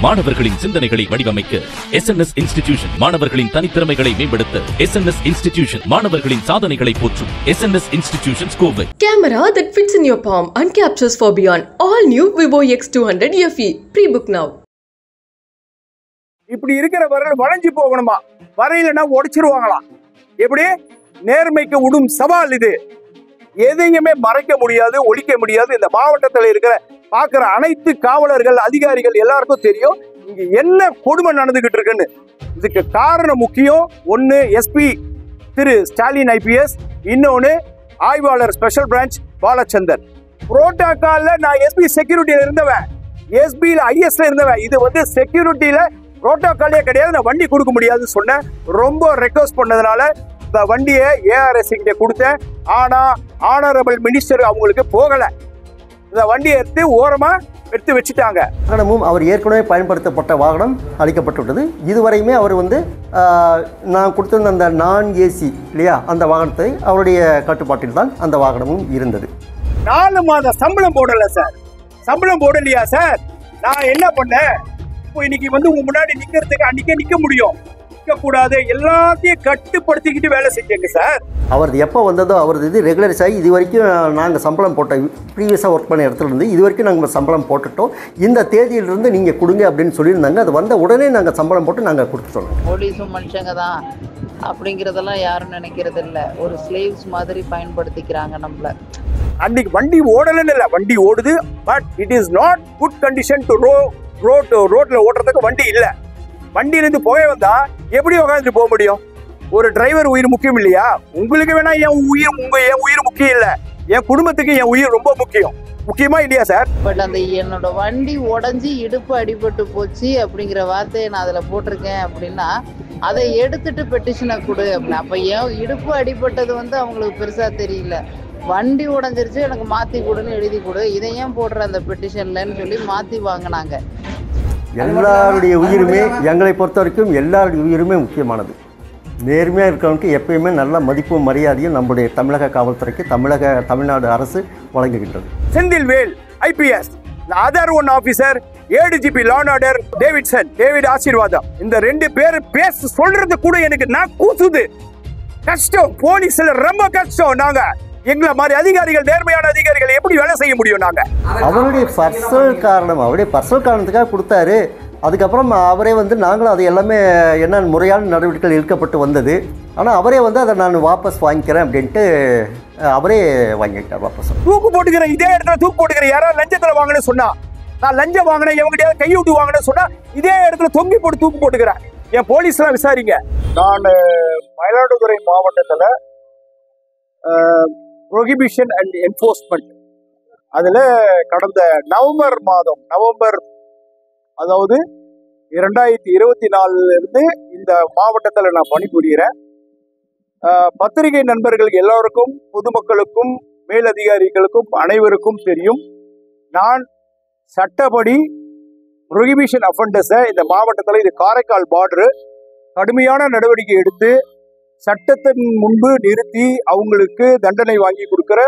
மாணவர்களின் சிந்தனைகளை வடிவமைக்க SNS இன்ஸ்டிடியூஷன், மாணவர்களின் தனித்திறமைகளை மேம்படுத்த SNS இன்ஸ்டிடியூஷன், மாணவர்களின் சாதனைகளை போற்றும் SNS institutions Kovai. Camera that fits in your palm and captures for beyond. All new Vivo X200 FE. Pre-book now. இப்படி இருக்கிற வரல் வளைஞ்சு போகணுமா? வரையிலனா உடைச்சிருவாங்களாம். எப்படி? நேர்மைக்கு விடும் சவால் இது. எதையுமே மறைக்க முடியாது, ஒழிக்க முடியாது. இந்த மாவட்டத்தில் இருக்கிற பார்க்குற அனைத்து காவலர்கள், அதிகாரிகள் எல்லாருக்கும் தெரியும் இங்க என்ன கொடுமை நடந்துகிட்டு இருக்குன்னு. இதுக்கு காரணம் முக்கியம். ஒன்று எஸ்பி திரு ஸ்டாலின் IPS, இன்னொன்று ஆய்வாளர் ஸ்பெஷல் பிரான்ச் பாலச்சந்தர். புரோட்டோகால்ல நான் எஸ்பி செக்யூரிட்டியில இருந்தவன், எஸ்பியில் ISல இருந்தவன். இது வந்து செக்யூரிட்டியில புரோட்டோகாலே கிடையாது, நான் வண்டி கொடுக்க முடியாதுன்னு சொன்னேன். ரொம்ப ரெக்வஸ்ட் பண்ணதுனால இந்த வண்டியை ARS கிட்ட கொடுத்தேன். ஆனா ஆனரபிள் மினிஸ்டர் அவங்களுக்கு போகல. இந்த வண்டியை எடுத்து ஓரமா எடுத்து வச்சுட்டாங்க. வாகனமும் அவர் ஏற்கனவே பயன்படுத்தப்பட்ட வாகனம் அளிக்கப்பட்டுள்ளது. இதுவரையுமே அவர் வந்து நான் கொடுத்திருந்த அந்த நான் ஏசி இல்லையா, அந்த வாகனத்தை அவருடைய கட்டுப்பாட்டில் தான் அந்த வாகனமும் இருந்தது. 4 மாத சம்பளம் போடல சார். சம்பளம் போடலையா சார்? நான் என்ன பண்ணேன்? இப்போ இன்னைக்கு வந்து உங்க முன்னாடி நிக்கிறதுக்கு அன்னைக்கே நிக்க முடியும், கூடாது. எல்லாத்தையும் கட்டுப்படுத்திக்கிட்டு வேலை செஞ்சேங்க சார். அவரது எப்போ வந்ததோ அவரது இது ரெகுலரைஸ் ஆகி இது வரைக்கும் நாங்கள் சம்பளம் போட்ட ப்ரீவியஸாக ஒர்க் பண்ண இடத்துல இருந்து இது வரைக்கும் நாங்கள் சம்பளம் போட்டுட்டோம். இந்த தேதியிலிருந்து நீங்கள் கொடுங்க அப்படின்னு சொல்லியிருந்தாங்க. அது வந்த உடனே நாங்கள் சம்பளம் போட்டு நாங்கள் கொடுத்துட்டோம். போலீஸும் மனுஷங்க தான் அப்படிங்கிறதெல்லாம் யாரும் நினைக்கிறது இல்லை. ஒரு ஸ்லேவ்ஸ் மாதிரி பயன்படுத்திக்கிறாங்க நம்மள. அன்னைக்கு வண்டி ஓடலன்னு இல்லை, வண்டி ஓடுது. But it is not good condition to ரோட்ல ஓட்டுறதுக்கு வண்டி இல்லை. வண்டியிலிருந்து புகை வந்தா எப்படி உட்காந்துட்டு போக முடியும்? ஒரு டிரைவர் உயிர் முக்கியம் இல்லையா? உங்களுக்கு வேணா என் உயிர் முக்கியம் இல்லை, என் குடும்பத்துக்கு என் உயிர் ரொம்ப முக்கியம். முக்கியமா இல்லையா சார்? பட் அந்த என்னோட வண்டி உடஞ்சி இடுப்பு அடிபட்டு போச்சு அப்படிங்கிற வார்த்தையை நான் அதில் போட்டிருக்கேன் அப்படின்னா அதை எடுத்துட்டு பெட்டிஷனை கொடு அப்படின்னு. அப்போ ஏன் இடுப்பு அடிபட்டது வந்து அவங்களுக்கு பெருசா தெரியல. வண்டி உடஞ்சிருச்சு, எனக்கு மாற்றி கொடுன்னு எழுதி கொடு, இதை ஏன் போடுற அந்த பெட்டிஷன்லன்னு சொல்லி மாற்றி வாங்கினாங்க. எல்லாருடைய உயிருமே, எங்களை பொறுத்த வரைக்கும் எல்லாருடைய உயிருமே முக்கியமானது. நேர்மையாக இருக்கிறவனுக்கு எப்பயுமே நல்ல மதிப்பும் மரியாதையும் நம்முடைய தமிழக காவல்துறைக்கு தமிழ்நாடு அரசு வழங்குகின்றது. Senthilvel IPS, other one officer ADGP law and order David ஆசீர்வாதம். இந்த 2 பேர் பேச சொல்றது கூட எனக்கு நான் கூசுது. கஷ்டம், போலீஸ்ல ரொம்ப கஷ்டம். நாங்க எங்களை மாதிரி அதிகாரிகள், நேர்மையான அதிகாரிகள் எப்படி வேலை செய்ய முடியும்? நாங்க அவருடைய பர்சனல் காரணத்துக்காக கொடுத்தாரு. அதுக்கப்புறம் அவரே வந்து நாங்களும் அது எல்லாமே என்ன முறையான நடவடிக்கைகள் எடுக்கப்பட்டு வந்தது. ஆனால் அவரே வந்து அதை நான் வாபஸ் வாங்கிக்கிறேன் அப்படின்ட்டு அவரே வாங்கிக்கிட்டார் வாபஸ். தூக்கு போட்டுக்கிறேன், இதே இடத்துல தூக்கு போட்டுக்கிறேன். யாராவது லஞ்சத்தில் வாங்கினு சொன்னா, நான் லஞ்சம் வாங்கினேன், எவங்கிட்ட கையூட்டு வாங்கினேன்னு சொன்னா இதே இடத்துல தொங்கி போட்டு தூக்கு போட்டுக்கிறேன். என் போலீஸ்லாம் விசாரிங்க. நான் மயிலாடுதுறை மாவட்டத்தில் ப்ரொஹிபிஷன் அண்ட் என்ஃபோர்ஸ்மெண்ட் அதில் கடந்த நவம்பர் அதாவது 2024 இருந்து இந்த மாவட்டத்தில் நான் பணிபுரிகிறேன். பத்திரிகை நண்பர்களுக்கு எல்லாருக்கும், பொதுமக்களுக்கும், மேலதிகாரிகளுக்கும் அனைவருக்கும் தெரியும், நான் சட்டப்படி ப்ரொஹிபிஷன் அஃபெண்டர்ஸை இந்த மாவட்டத்தில், இது காரைக்கால் பார்டரு, கடுமையான நடவடிக்கை எடுத்து சட்டத்தின் முன்பு நிறுத்தி அவங்களுக்கு தண்டனை வாங்கி கொடுக்கிற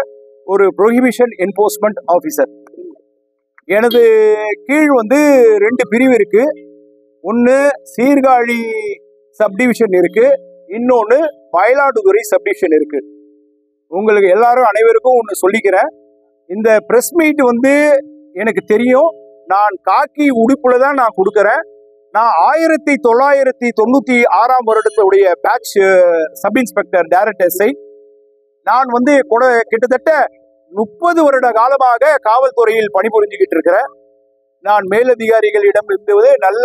ஒரு ப்ரொஹிபிஷன் என்ஃபோர்ஸ்மெண்ட் ஆஃபீஸர். எனது கீழ் வந்து 2 பிரிவு இருக்கு. ஒன்று சீர்காழி சப்டிவிஷன் இருக்கு, இன்னொன்று மயிலாடுதுறை சப்டிவிஷன் இருக்கு. உங்களுக்கு எல்லாரும் அனைவருக்கும் ஒன்று சொல்லிக்கிறேன், இந்த ப்ரெஸ் மீட் வந்து எனக்கு தெரியும். நான் காக்கி உடுப்புல தான் நான் கொடுக்குறேன். நான் 1996 வருடத்துடைய batch sub inspector director SI. நான் வந்து கிட்டத்தட்ட 30 வருட காலமாக காவல்துறையில் பணிபுரிஞ்சுக்கிட்டு இருக்கிறேன். நான் மேலதிகாரிகளிடம் இருந்து நல்ல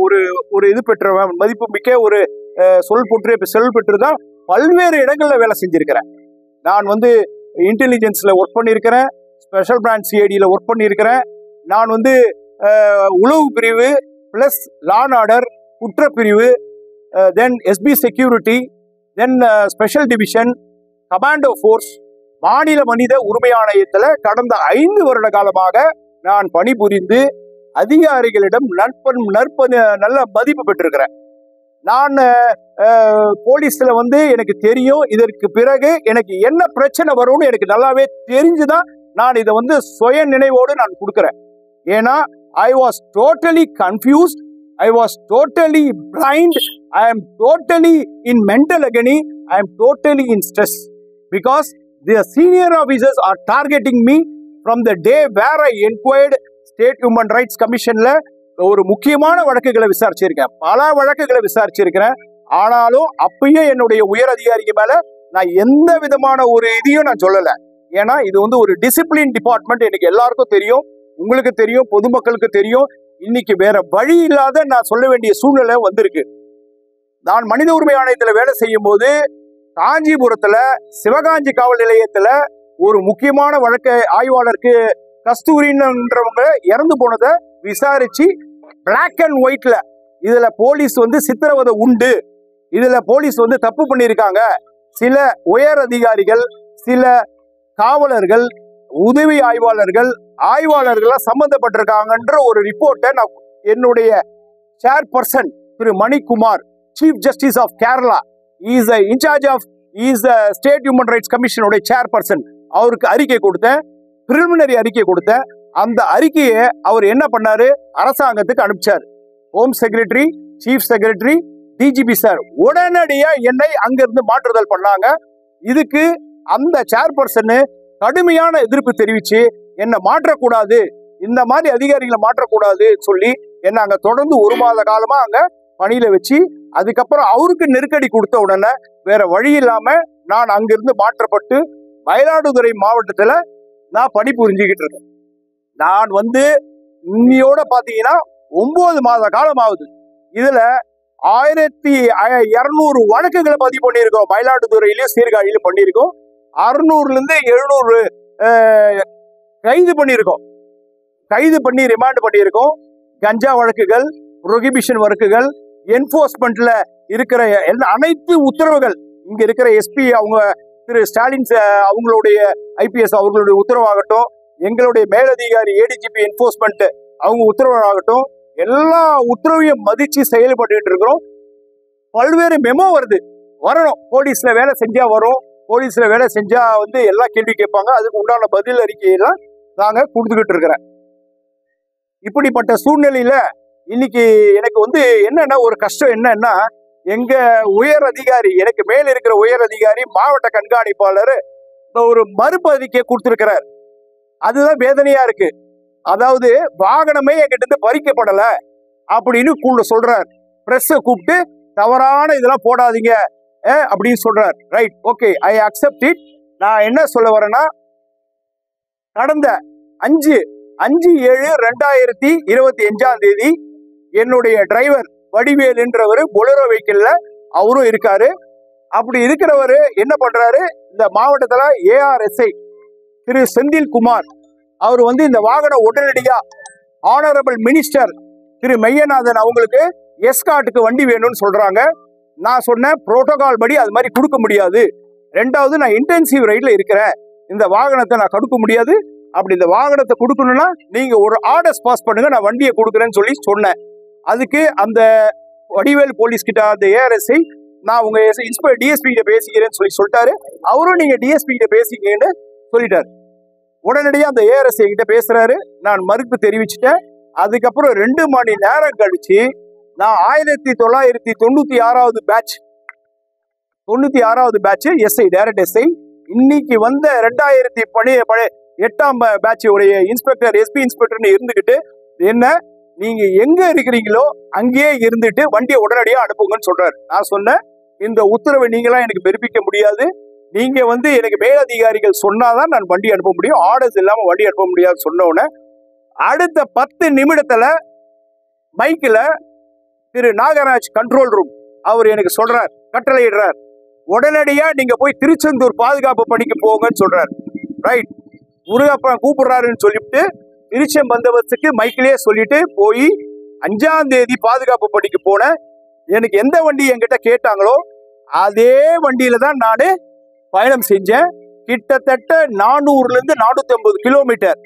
ஒரு இது பெற்றவன், மதிப்பு மிக்க ஒரு சொல் பெற்று தான் பல்வேறு இடங்கள்ல வேலை செஞ்சிருக்கிறேன். நான் வந்து இன்டெலிஜென்ஸ்ல ஒர்க் பண்ணியிருக்கிறேன், ஸ்பெஷல் பிரான்ச் CIDல ஒர்க் பண்ணியிருக்கிறேன். நான் வந்து உளவு பிரிவு பிளஸ் லா அண்ட் ஆர்டர் குற்றப்பிரிவு, தென் SB செக்யூரிட்டி, தென் ஸ்பெஷல் டிவிஷன், கமாண்டோ ஃபோர்ஸ், மாநில மனித உரிமை ஆணையத்தில் கடந்த 5 வருட காலமாக நான் பணிபுரிந்து அதிகாரிகளிடம் நல்ல மதிப்பு பெற்றிருக்கிறேன். நான் போலீஸ்ல வந்து எனக்கு தெரியும், இதற்கு பிறகு எனக்கு என்ன பிரச்சனை வரும்னு எனக்கு நல்லாவே தெரிஞ்சுதான் நான் இதை வந்து சுய நினைவோடு நான் கொடுக்குறேன். ஏன்னா I was totally confused. I was totally blind. I am totally in mental agony. I am totally in stress because the senior officers are targeting me from the day where I inquired State Human Rights Commissionல ஒரு முக்கியமான வழக்குகளை விசாரிச்சிருக்கேன், பல வழக்குகளை விசாரிச்சிருக்கிறேன். ஆனாலும் அப்பயே என்னுடைய உயர் அதிகாரிக்கு மேல நான் எந்த விதமான ஒரு இதையும் நான் சொல்லலை. ஏன்னா இது வந்து ஒரு டிசிப்ளின் டிபார்ட்மெண்ட், எனக்கு எல்லாருக்கும் தெரியும், உங்களுக்கு தெரியும், பொதுமக்களுக்கு தெரியும். இன்னைக்கு வேற வழி இல்லாத நான் சொல்ல வேண்டிய சூழ்நிலை வந்திருக்கு. நான் மனித உரிமை ஆணையத்தில் வேலை செய்யும் போது காஞ்சிபுரத்துல சிவகாஞ்சி காவல் நிலையத்துல ஒரு முக்கியமான வழக்கு ஆய்வாளருக்கு கஸ்தூரின்றவங்க இறந்து போனதை விசாரிச்சு பிளாக் அண்ட் ஒயிட்ல இதுல போலீஸ் வந்து சித்திரவதை உண்டு, இதுல போலீஸ் வந்து தப்பு பண்ணியிருக்காங்க, சில உயர் அதிகாரிகள், சில காவலர்கள், உதவி ஆய்வாளர்கள் சம்பந்தப்பட்டிருக்காங்கன்ற ஒரு ரிப்போர்ட்டை நான் என்னுடைய சேர்பர்சன் திரு Manikumar, chief justice of Kerala, is in charge of state human rights கமிஷனுடைய சேர்பர்சன், அவருக்கு அறிக்கை கொடுத்தேன், பிரிலிமினரி அறிக்கை கொடுத்தேன். அந்த அறிக்கையை அவர் என்ன பண்ணாரு, அரசாங்கத்துக்கு அனுப்பிச்சார். Home secretary, chief secretary, DGP sir உடனடியா என்னை அங்கிருந்து மாற்றுதல் பண்ணாங்க. இதுக்கு அந்த சேர்பர்சன் கடுமையான எதிர்ப்பு தெரிவிச்சு என்னை மாற்றக்கூடாது, இந்த மாதிரி அதிகாரிகளை மாற்றக்கூடாது சொல்லி என்ன அங்க தொடர்ந்து 1 மாத காலமா அங்க பணியில வச்சு, அதுக்கப்புறம் அவருக்கு நெருக்கடி கொடுத்த உடனே வேற வழி இல்லாம நான் அங்கிருந்து மாற்றப்பட்டு மயிலாடுதுறை மாவட்டத்துல நான் பணிபுரிஞ்சுக்கிட்டு இருக்கேன். நான் வந்து இன்னையோட பாத்தீங்கன்னா 9 மாத காலம் ஆகுது. இதுல 1200 வழக்குகளை பதிவு பண்ணியிருக்கோம். மயிலாடுதுறையிலயும் சீர்காழியிலும் பண்ணியிருக்கோம். 600 இருந்து 700 கைது பண்ணியிருக்கோம், கைது பண்ணி ரிமாண்ட் பண்ணியிருக்கோம். கஞ்சா வழக்குகள், ப்ரொஹிபிஷன் வழக்குகள், என்போர்ஸ்மெண்ட்ல இருக்கிற அனைத்து உத்தரவுகள், இங்க இருக்கிற எஸ்பி அவங்க திரு ஸ்டாலின் அவங்களுடைய ஐபிஎஸ் அவர்களுடைய உத்தரவாகட்டும், எங்களுடைய மேலதிகாரி ஏடிஜிபி என்போர்ஸ்மெண்ட் அவங்க உத்தரவாகட்டும், எல்லா உத்தரவையும் மதிச்சு செயல்பட்டு இருக்கிறோம். பல்வேறு மெமோ வரணும், போலீஸ்ல வேலை செஞ்சா வரும், போலீஸ்ல வேலை செஞ்சா வந்து எல்லா கேள்வி கேட்பாங்க, அதுக்கு உண்டான பதில் அறிக்கையெல்லாம் நாங்க கொடுத்துக்கிட்டு இருக்கிறேன். இப்படிப்பட்ட சூழ்நிலையில இன்னைக்கு எனக்கு வந்து என்னன்னா ஒரு கஷ்டம் என்னன்னா, எங்க உயர் அதிகாரி, எனக்கு மேல இருக்கிற உயர் அதிகாரி, மாவட்ட கண்காணிப்பாளர் ஒரு மறுப்பு அறிக்கை கொடுத்திருக்கிறார். அதுதான் வேதனையா இருக்கு. அதாவது வாகனமே என்கிட்ட இருந்து பறிக்கப்படல அப்படின்னு சொல்றார். பிரஸ் கூப்பிட்டு தவறான இதெல்லாம் போடாதீங்க அப்படின்னு சொல்றார். Right, okay, I accept it. நான் என்ன சொல்ல வரேன்னா, கடந்த 5/7/2025 என்னுடைய டிரைவர் வடிவேல் என்றவர் பொலரோ வெஹிக்கிள்ல அவரும் இருக்காரு. அப்படி இருக்கிறவரு என்ன பண்றாரு, இந்த மாவட்டத்துல ஏஆர்எஸ்ஐ திரு செந்தில்குமார் அவர் வந்து இந்த வாகனம் உடனடியா ஆனரபிள் மினிஸ்டர் திரு மெய்யநாதன் அவங்களுக்கு எஸ்கார்ட்டுக்கு வண்டி வேணும்னு சொல்றாங்க. நான் சொன்னேன், புரோட்டோகால் படி அது மாதிரி கொடுக்க முடியாது. 2வது, நான் இன்டென்சிவ் ரைட்ல இருக்கிறேன், இந்த வாகனத்தை நான் கொடுக்க முடியாது. அப்படி இந்த வாகனத்தை கொடுக்கணும்னா நீங்க ஒரு ஆர்டர்ஸ் பாஸ் பண்ணுங்க, நான் வண்டியை கொடுக்குறேன்னு சொல்லி சொன்னேன். அதுக்கு அந்த வடிவேல் போலீஸ் கிட்ட அந்த ஏஆர்எஸ்ஐ நான் உங்க டிஎஸ்பி கிட்ட பேசிக்கிறேன்னு சொல்லிட்டாரு. அவரும் நீங்க டிஎஸ்பி கிட்ட பேசிக்கன்னு சொல்லிட்டாரு. உடனடியாக அந்த ஏஆர்எஸ்ஐ கிட்ட பேசுறாரு. நான் மறுப்பு தெரிவிச்சுட்டேன். அதுக்கப்புறம் 2 மணி நேரம் கழிச்சு நான் 1996வது பேட்ச் எஸ்ஐ, டைரக்ட் எஸ்ஐ, இன்னைக்கு வந்த 2008ஆம் பேட்ச் உடைய இன்ஸ்பெக்டர், எஸ்பி இன்ஸ்பெக்டர்னு இருந்துகிட்டு என்ன நீங்க எங்க இருக்கிறீங்களோ அங்கேயே இருந்துட்டு வண்டியை உடனடியாக அனுப்புங்கன்னு சொல்றாரு. நான் சொன்னேன், இந்த உத்தரவை நீங்களாம் எனக்கு பிறப்பிக்க முடியாது, நீங்க வந்து எனக்கு மேலதிகாரிகள் சொன்னாதான் நான் வண்டி அனுப்ப முடியும், ஆர்டர்ஸ் இல்லாம வண்டி அனுப்ப முடியாது சொன்ன உடனே அடுத்த 10 நிமிடத்துல மைக்கில் திரு நாகராஜ் கண்ட்ரோல் ரூம் அவர் எனக்கு சொல்றார், கட்டளையிடுறார், உடனடியா நீங்க போய் திருச்செந்தூர் பாதுகாப்பு பணிக்கு போங்கன்னு சொல்றாரு. ரைட், முருகப்பன் கூப்பிடுறாருன்னு சொல்லிட்டு திருச்செம் பந்தோபஸ்துக்கு மைக்கிலேயே சொல்லிட்டு போய் 5ஆம் தேதி பாதுகாப்பு பணிக்கு போனேன். எனக்கு எந்த வண்டி என்கிட்ட கேட்டாங்களோ அதே வண்டியில தான் நான் பயணம் செஞ்சேன். கிட்டத்தட்ட 400 இருந்து 450 கிலோமீட்டர்,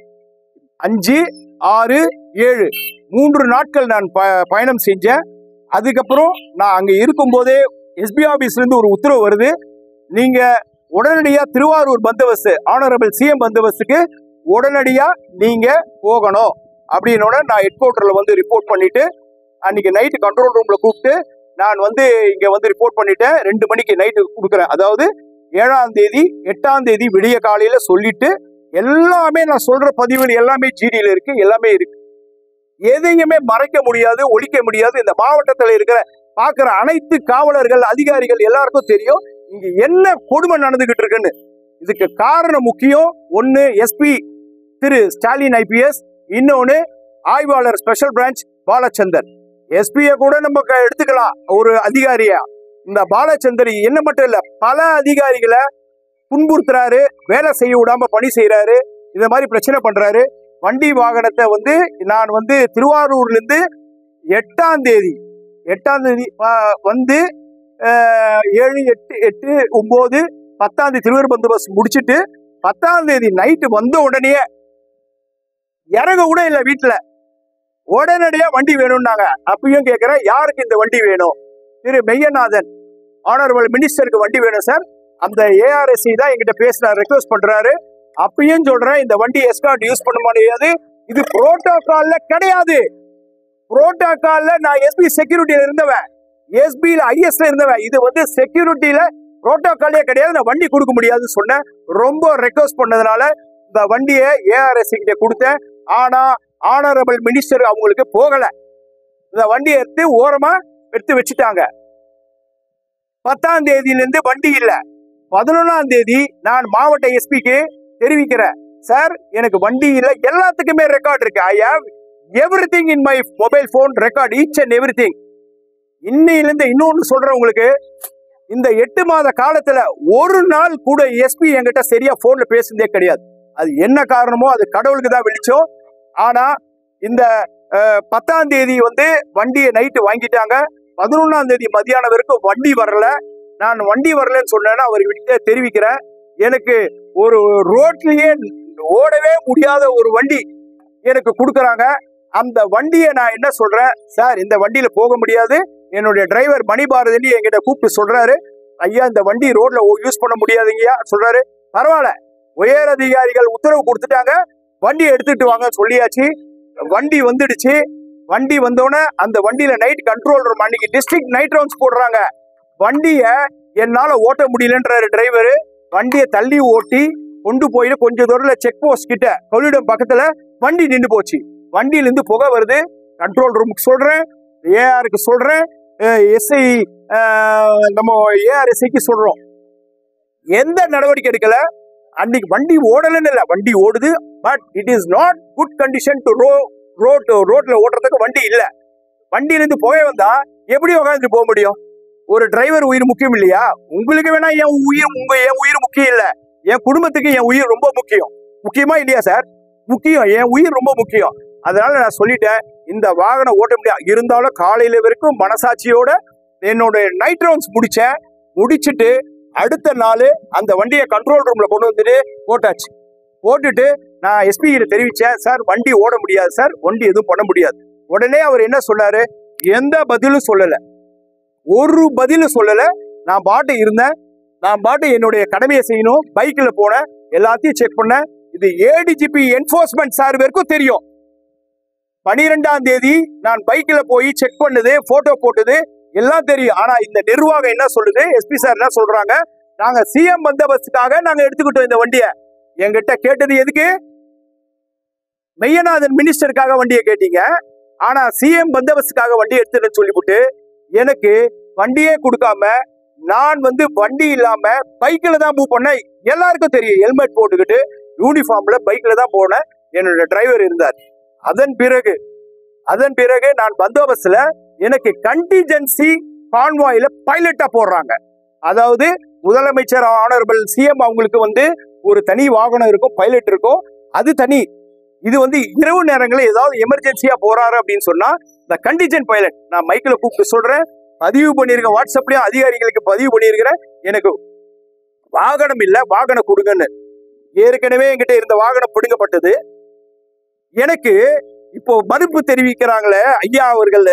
5, 6, 7 3 நாட்கள் நான் பயணம் செஞ்சேன். அதுக்கப்புறம் நான் அங்க இருக்கும் போதே எஸ்பி ஆபீஸ்ல இருந்து ஒரு உத்தரவு வருது, நீங்க உடனடியா திருவாரூர் பந்தோபஸ்து, ஆனரபிள் சிஎம் பந்தோபஸ்துக்கு உடனடியா நீங்க போகணும் அப்படின்னோட நான் ஹெட் குவார்டர்ல வந்து ரிப்போர்ட் பண்ணிட்டு அன்னைக்கு நைட்டு கண்ட்ரோல் ரூம்ல கூப்பிட்டு நான் வந்து இங்க வந்து ரிப்போர்ட் பண்ணிட்டேன். 2 மணிக்கு நைட்டு கொடுக்குறேன். அதாவது 7ஆம் தேதி 8ஆம் தேதி விடிய காலையில சொல்லிட்டு எல்லாமே நான் சொல்ற பதிவுகள் எல்லாமே ஜிடியில இருக்கு, எல்லாமே இருக்கு. எதையுமே மறைக்க முடியாது, ஒழிக்க முடியாது. இந்த மாவட்டத்தில் இருக்கிற பார்க்கிற அனைத்து காவலர்கள் அதிகாரிகள் எல்லாருக்கும் தெரியும் இங்க என்ன கொடுமை நடந்துகிட்டு இருக்குன்னு. இதுக்கு காரணம் முக்கியம். ஒன்னு எஸ்பி திரு ஸ்டாலின் ஐபிஎஸ், இன்னொன்னு ஆய்வாளர் ஸ்பெஷல் பிரான்ச் பாலச்சந்தர். எஸ்பியை கூட நம்ம எடுத்துக்கலாம் ஒரு அதிகாரியா. இந்த பாலச்சந்தர் என்ன மட்டும் இல்ல, பல அதிகாரிகளை துன்புறுத்துறாரு, வேலை செய்ய விடாம பணி செய்யறாரு, இந்த மாதிரி பிரச்சனை பண்றாரு. வண்டி வாகனத்தை வந்து நான் வந்து திருவாரூர்ல இருந்து 8ஆம் தேதி வந்து 7, 8, 9, 10ஆம் தேதி திருவாரூர் பந்தோபஸ்து முடிச்சுட்டு 10ஆம் தேதி நைட்டு வந்த உடனே இறங்க கூட இல்லை வீட்டுல, உடனடியா வண்டி வேணும்னாங்க. அப்பயும் கேட்கிறேன், யாருக்கு இந்த வண்டி வேணும்? திரு மெய்யநாதன் ஆனரபிள் மினிஸ்டருக்கு வண்டி வேணும் சார். அந்த ஏஆர்எஸ்சி தான் எங்கிட்ட பேசுறாரு, ரெக்வஸ்ட் பண்றாரு. அப்பயும் சொல்றேன், இந்த வண்டி எஸ்கார்ட் யூஸ் பண்ண முடியாது, இது புரோட்டோகால்ல கிடையாது. புரோட்டோகால்ல நான் எஸ்பி செக்யூரிட்டியில இருந்தவன், எஸ்பியில ஐஎஸ்ல இருந்தவன். இது வந்து செக்யூரிட்டியில புரோட்டோகாலே கிடையாது, நான் வண்டி கொடுக்க முடியாதுன்னு சொன்னேன். ரொம்ப ரெக்வஸ்ட் பண்ணதுனால இந்த வண்டியை ஏஆர்எஸ்சி கிட்ட கொடுத்தேன். ஆனா ஆனரபிள் மினிஸ்டர் அவங்களுக்கு போகல. இந்த வண்டியை எடுத்து ஓரமா எடுத்து வச்சுட்டாங்க. 10ஆம் தேதியிலிருந்து வண்டி இல்ல. 11ஆம் தேதி நான் மாவட்ட எஸ்பிக்கு தெரிவிக்கிறேன், சார் எனக்கு வண்டி இல்ல, எல்லாத்துக்குமே ரெக்கார்ட் இருக்கு. I have everything in my mobile phone record, each and everything. இன்னையிலிருந்து இன்னொன்னு சொல்றேன் உங்களுக்கு, இந்த 8 மாத காலத்துல ஒரு நாள் கூட எஸ்பி என்கிட்ட சரியா போன்ல பேசுனதே கிடையாது. அது என்ன காரணமோ அது கடவுளுக்கு தான் வெளிச்சம். ஆனா இந்த 10ஆம் தேதி வந்து வண்டியை நைட்டு வாங்கிட்டாங்க. 11ஆம் தேதி மதியானம் வரைக்கும் வண்டி வரல. நான் வண்டி வரலன்னு சொன்னேன்னா அவர்கிட்ட தெரிவிக்கிறேன், எனக்கு ஒரு ரோட்லயே ஓடவே முடியாத ஒரு வண்டி எனக்கு கொடுக்குறாங்க. அந்த வண்டியை நான் என்ன சொல்றேன், சார் இந்த வண்டியில போக முடியாது, என்னுடைய டிரைவர் மணிபாரதின்னு என்கிட்ட கூப்பிட்டு சொல்றாரு, ஐயா இந்த வண்டி ரோட்ல யூஸ் பண்ண முடியாதுங்கய்யா சொல்றாரு. பரவாயில்ல, உயர் அதிகாரிகள் உத்தரவு கொடுத்துட்டாங்க, வண்டியை எடுத்துட்டு வாங்க சொல்லியாச்சு. வண்டி வந்துடுச்சு. வண்டி வந்தோடனே அந்த வண்டியில நைட் கண்ட்ரோல் ரூம், அன்னைக்கு டிஸ்ட்ரிக்ட் நைட் ரவுண்ட்ஸ் போடுறாங்க. வண்டியை என்னால ஓட்ட முடியலன்றாரு டிரைவரு. வண்டியை தள்ளி ஓட்டி கொண்டு போயிட்டு கொஞ்சம் தூரத்துல செக் போஸ்ட் கிட்ட கொள்ளிடம் பக்கத்துல வண்டி நின்று போச்சு. வண்டியிலிருந்து புகை வருது. கண்ட்ரோல் ரூமுக்கு சொல்றேன், ஏஆருக்கு சொல்றேன், எஸ்ஐ நம்ம ஏஆர்எஸ்ஐக்கு சொல்றோம். எந்த நடவடிக்கை எடுக்கல. அன்னைக்கு வண்டி ஓடலன்னு இல்லை, வண்டி ஓடுது. But it is not good condition to ரோட்ல ஓட்டுறதுக்கு வண்டி இல்லை. வண்டியிலிருந்து புகை வந்தா எப்படி உட்காந்துட்டு போக முடியும்? ஒரு டிரைவர் உயிர் முக்கியம் இல்லையா? உங்களுக்கு வேணா என் உயிர் முக்கியம் இல்லை, என் குடும்பத்துக்கு என் உயிர் ரொம்ப முக்கியம். முக்கியமா இல்லையா சார்? முக்கியம், என் உயிர் ரொம்ப முக்கியம். அதனால நான் சொல்லிட்டேன், இந்த வாகனம் ஓட்ட முடியாது. இருந்தாலும் காலையில வரைக்கும் மனசாட்சியோட என்னோட நைட் ரவுண்ட்ஸ் முடிச்சுட்டு அடுத்த நாள் அந்த வண்டியை கண்ட்ரோல் ரூம்ல கொண்டு வந்துட்டு போட்டாச்சு. போட்டுட்டு நான் எஸ்பி கிட்ட தெரிவிச்சேன், சார் வண்டி ஓட முடியாது சார், வண்டி எதுவும் பண்ண முடியாது. உடனே அவர் என்ன சொன்னாரு, எந்த பதிலும் சொல்லல, ஒரு பதிலும் சொல்லல. நான் பாட்டு இருந்தேன், நான் பாட்டு என்னுடைய கடமையை செய்யணும். பைக்கில் போனேன், எல்லாத்தையும் செக் பண்ணேன். இது ஏடிஜிபி என்ஃபோர்ஸ்மெண்ட் சார் வரைக்கும் தெரியும். 12ஆம் தேதி நான் பைக்கில் போய் செக் பண்ணது, போட்டோ போட்டது எல்லாம் தெரியும். ஆனா இந்த நிர்வாகம் என்ன சொல்லுது, எஸ்பி சார் என்ன சொல்றாங்க, நாங்க சிஎம் பந்தோபஸ்துக்காக நாங்க எடுத்துக்கிட்டோம் இந்த வண்டியை. என்கிட்ட கேட்டது எதுக்கு? மெய்யநாதன் மினிஸ்டருக்காக வண்டியை கேட்டீங்க. ஆனா சிஎம் பந்தோபஸ்துக்காக வண்டியை எடுத்துன்னு சொல்லிவிட்டு எனக்கு வண்டியே கொடுக்காம நான் வந்து வண்டி இல்லாம பைக்கில் தான் மூவ் பண்ணேன். எல்லாருக்கும் தெரியும், ஹெல்மெட் போட்டுக்கிட்டு யூனிஃபார்ம்ல பைக்ல தான் போனேன். என்னோட டிரைவர் இருந்தார். அதன் பிறகு நான் பந்தோபஸ்துல எனக்கு கண்டிஜென்சி கான்வாயில பைலட்டா போடுறாங்க. அதாவது முதலமைச்சர் ஆனரபிள் சிஎம் அவங்களுக்கு வந்து ஒரு தனி வாகனம் இருக்கும், பைலட் இருக்கும், அது தனி. இது வந்து இரவு நேரங்களில் ஏதாவது எமர்ஜென்சியா போறாரு அப்படின்னு சொன்னா இந்த கண்டிஜென்ட் பைலட் நான் மைக்கில் கூப்பிட்டு சொல்றேன், பதிவு பண்ணியிருக்கேன், வாட்ஸ்அப்லயும் அதிகாரிகளுக்கு பதிவு பண்ணியிருக்கிறேன். எனக்கு வாகனம் இல்லை, வாகனம் கொடுங்கன்னு. ஏற்கனவே என்கிட்ட இருந்த வாகனம் பிடுங்கப்பட்டது. எனக்கு இப்போ மறுப்பு தெரிவிக்கிறாங்களே ஐயா அவர்கள்,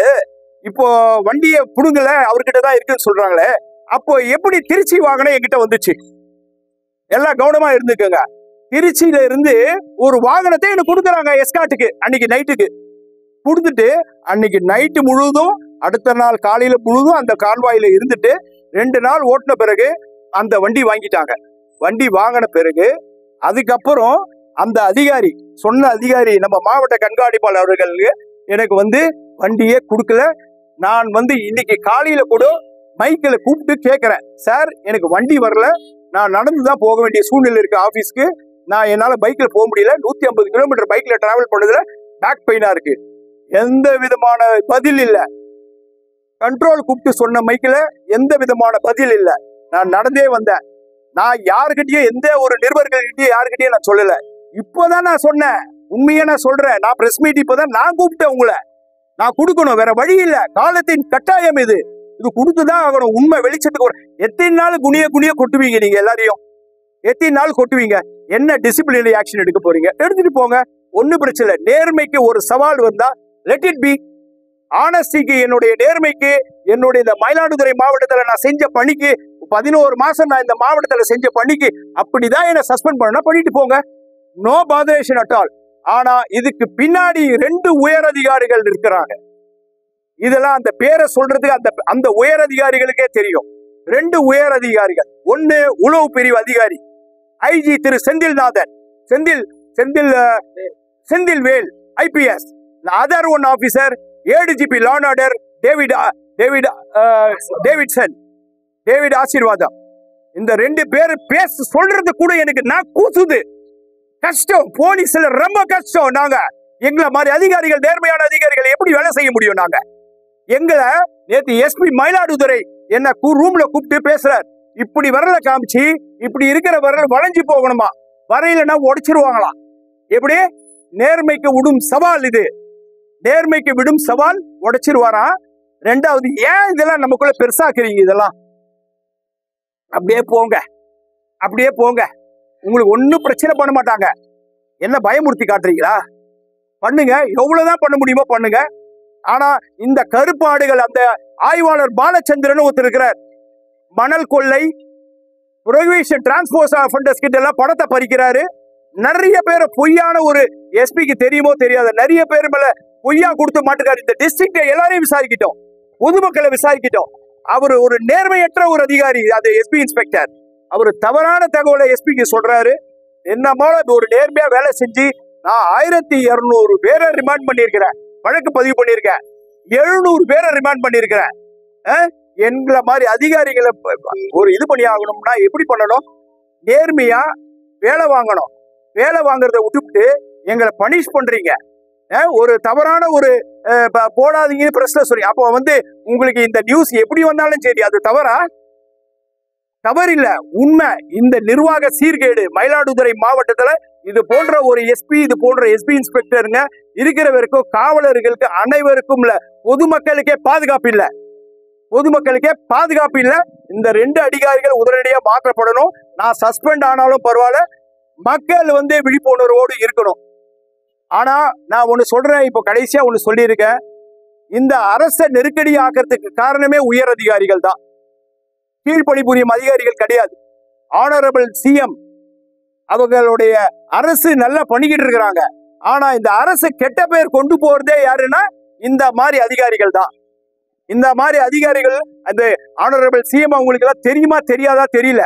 இப்போ வண்டியை புடுங்கல அவர்கிட்ட தான் இருக்குன்னு சொல்றாங்களே, அப்போ எப்படி திருச்சி வாகனம் என்கிட்ட வந்துச்சு? எல்லாம் கவனமா இருந்துக்கோங்க. திருச்சியில இருந்து ஒரு வாகனத்தை எனக்கு கொடுக்குறாங்க எஸ்காட்டுக்கு. அன்னைக்கு நைட்டுக்கு கொடுத்துட்டு அன்னைக்கு நைட்டு முழுவதும் அடுத்த நாள் காலையில முழுவதும் அந்த கால்வாயில இருந்துட்டு 2 நாள் ஓட்டின பிறகு அந்த வண்டி வாங்கிட்டாங்க. வண்டி வாங்கின பிறகு அதுக்கப்புறம் அந்த அதிகாரி சொன்ன அதிகாரி நம்ம மாவட்ட கண்காணிப்பாளர் அவர்களுக்கு எனக்கு வந்து வண்டியே கொடுக்கல. நான் வந்து இன்னைக்கு காலையில கூட மைக்கில் கூப்பிட்டு கேட்கிறேன், சார் எனக்கு வண்டி வரல, நான் நடந்துதான் போக வேண்டிய சூழ்நிலை இருக்கு ஆபீஸ்க்கு, நான் என்னால பைக்ல போக முடியல, 150 கிலோமீட்டர் பைக்ல டிராவல் பண்ணதுல பேக் பெயினா இருக்கு. எந்த விதமான பதில் இல்ல. கண்ட்ரோல் கூப்பிட்டு சொன்ன மைக்கில் எந்த விதமான பதில் இல்ல. நான் நடந்தே வந்தேன். நான் யாருக்கிட்டயும் எந்த ஒரு நிருபர்கள்கிட்டயும் யாருக்கிட்டயும் நான் சொல்லல. இப்போதான் நான் சொன்னேன், உண்மையா நான் சொல்றேன். நான் பிரஸ் மீட் இப்பதான் நான் கூப்பிட்டேன் உங்களை. நான் கொடுக்கணும், வேற வழி இல்ல. காலத்தின் கட்டாயம் இது கொடுத்துதான் ஆகணும். உண்மை வெளிச்சத்துக்கு எத்தனை நாள் குனிய கொட்டுவீங்க நீங்க எல்லாரையும்? எத்தனை நாள் கொட்டுவீங்க? என்ன டிசிப்ளினரி ஆக்ஷன் எடுக்க போறீங்க? எடுத்துட்டு போங்க, ஒன்னும் பிரச்சனை இல்லை. நேர்மைக்கு ஒரு சவால் வந்தா லெட் இட் பி. ஆனஸ்டிக்கு, என்னுடைய நேர்மைக்கு, என்னுடைய இந்த மயிலாடுதுறை மாவட்டத்துல நான் செஞ்ச பணிக்கு 11 மாசம் நான் இந்த மாவட்டத்துல செஞ்ச பணிக்கு அப்படிதான் என்ன சஸ்பெண்ட் பண்ணா பண்ணிட்டு போங்க. No botheration at all. ஆனா இதுக்கு பின்னாடி 2 உயர் அதிகாரிகள் இருக்கிறாங்க. இதெல்லாம் அந்த பேரை சொல்றதுக்கு அந்த உயர் அதிகாரிகளுக்கே தெரியும். 2 உயர் அதிகாரிகள். ஒன்னு உளவு பிரிவு அதிகாரி IG Thiru Senthilnathan, Senthilvel IPS. Other one officer ADGP law and order David ஆசீர்வாதம். இந்த 2 பேர் பேச சொல்றது கூட எனக்கு நான் கூசுது. கஷ்டம். போலீஸ்ல ரொம்ப கஷ்டம். நாங்க எங்களை மாதிரி அதிகாரிகள், நேர்மையான அதிகாரிகள் எப்படி வேலை செய்ய முடியும்? நாங்க எங்களை நேற்று எஸ்பி மயிலாடுதுறை என்ன ரூம்ல கூப்பிட்டு பேசுறார். இப்படி வரல காமிச்சு, இப்படி இருக்கிற வரல வளைஞ்சு போகணுமா, வரையிலன்னா உடைச்சிருவாங்களாம். எப்படி? நேர்மைக்கு விடும் சவால் இது. நேர்மைக்கு விடும் சவால் உடைச்சிருவாரா. 2வது, ஏன் இதெல்லாம் நமக்குள்ள பெருசாக்குறீங்க? இதெல்லாம் அப்படியே போங்க. உங்களுக்கு ஒன்னும் பிரச்சனை பண்ண மாட்டாங்க. என்ன பயமுறுத்தி காட்டுறீங்களா? பண்ணுங்க, எவ்வளவுதான் பண்ண முடியுமோ பண்ணுங்க. ஆனா இந்த கருப்பாடுகள், அந்த ஆய்வாளர் பாலச்சந்திரன் ஒருத்தர் இருக்கிறார், மணல் கொள்ளை, புரோகிஷன் டிரான்ஸ்போர்ட் ஃபண்டர்ஸ் கிட்ட எல்லாம் பணத்தை பறிக்கிறாரு. நிறைய பேர் பொய்யான ஒரு எஸ்பிக்கு தெரியுமோ தெரியாத நிறைய பேர் மேல பொய்யா கொடுத்து மாட்டுக்காரு. இந்த டிஸ்ட்ரிக்ட் எல்லாரையும் விசாரிக்கிட்டோம், பொதுமக்களை விசாரிக்கிட்டோம். அவர் ஒரு நேர்மையற்ற ஒரு அதிகாரி. அது எஸ்பி இன்ஸ்பெக்டர். அவர் தவறான தகவலை எஸ்பிக்கு சொல்றாரு. என்ன போல ஒரு நேர்மையா வேலை செஞ்சு நான் 1200 பேரை ரிமாண்ட் பண்ணியிருக்கிறேன், வழக்கு பதிவு பண்ணியிருக்கேன். 700 பேரை ரிமாண்ட் பண்ணியிருக்கிறேன். எங்களை மாதிரி அதிகாரிகளை ஒரு இது பண்ணி ஆகணும்னா எப்படி பண்ணணும்? நேர்மையா வேலை வாங்கணும். வேலை வாங்குறத விட்டுவிட்டு எங்களை பனிஷ் பண்றீங்க. ஒரு தவறான ஒரு போடாதீங்கன்னு பிரஸ்ல சொல்லி, அப்போ வந்து உங்களுக்கு இந்த நியூஸ் எப்படி வந்தாலும் சரி அது தவறு இல்ல, உண்மை. இந்த நிர்வாக சீர்கேடு மயிலாடுதுறை மாவட்டத்துல இது போன்ற ஒரு எஸ்பி, இது போன்ற எஸ்பி இன்ஸ்பெக்டருங்க இருக்கிற வரைக்கும் காவலர்களுக்கு அனைவருக்கும் இல்ல, பொதுமக்களுக்கே பாதுகாப்பு இல்ல. இந்த 2 அதிகாரிகள் உடனடியாக மாற்றப்படணும். நான் சஸ்பெண்ட் ஆனாலும் பரவாயில்ல, மக்கள் வந்து விழிப்புணர்வோடு இருக்கணும். ஆனா நான் ஒண்ணு சொல்றேன், இப்போ கடைசியா ஒண்ணு சொல்லியிருக்கேன். இந்த அரசை நெருக்கடி ஆக்கிறதுக்கு காரணமே உயர் அதிகாரிகள் தான், கீழ்பணிபுரியும் அதிகாரிகள் கிடையாது. ஆனரபிள் சிஎம் அவங்களுடைய அரசு நல்லா பண்ணிக்கிட்டு இருக்கிறாங்க. ஆனா இந்த அரசு கெட்ட பெயர் கொண்டு போறதே யாருன்னா இந்த மாதிரி அதிகாரிகள் தான். இந்த மாதிரி அதிகாரிகள், அந்த ஆனரபிள் சிஎம் அவங்களுக்கு எல்லாம் தெரியுமா தெரியாதா தெரியல.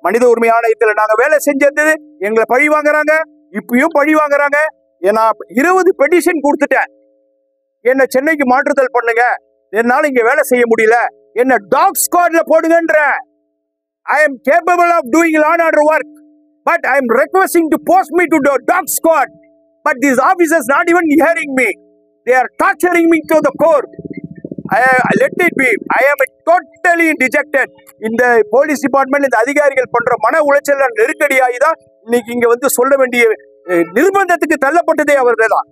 மனித உரிமை ஆணையத்தில் நாங்க வேலை செஞ்சது எங்களை பழி வாங்குறாங்க, இப்பயும் பழி வாங்குறாங்க. ஏன்னா 20 பெட்டிஷன் கொடுத்துட்டேன், என்ன சென்னைக்கு மாற்றுதல் பண்ணுங்க, என்னால இங்க வேலை செய்ய முடியல, என்ன talk ஸ்குவாட்ல போடுங்கன்ற. I am capable of doing law and order work, but I am requesting to post me to the dog squad. But these officers not even hearing me. They are torturing me to the core. Let it be. I am totally dejected. இந்த police department, இந்த அதிகாரிகள் பண்ற மன உளைச்சல் நெருக்கடியாகிதான் இன்னைக்கு இங்க வந்து சொல்ல வேண்டிய நிர்பந்தத்துக்கு தள்ளப்பட்டதே அவர்கள் தான்.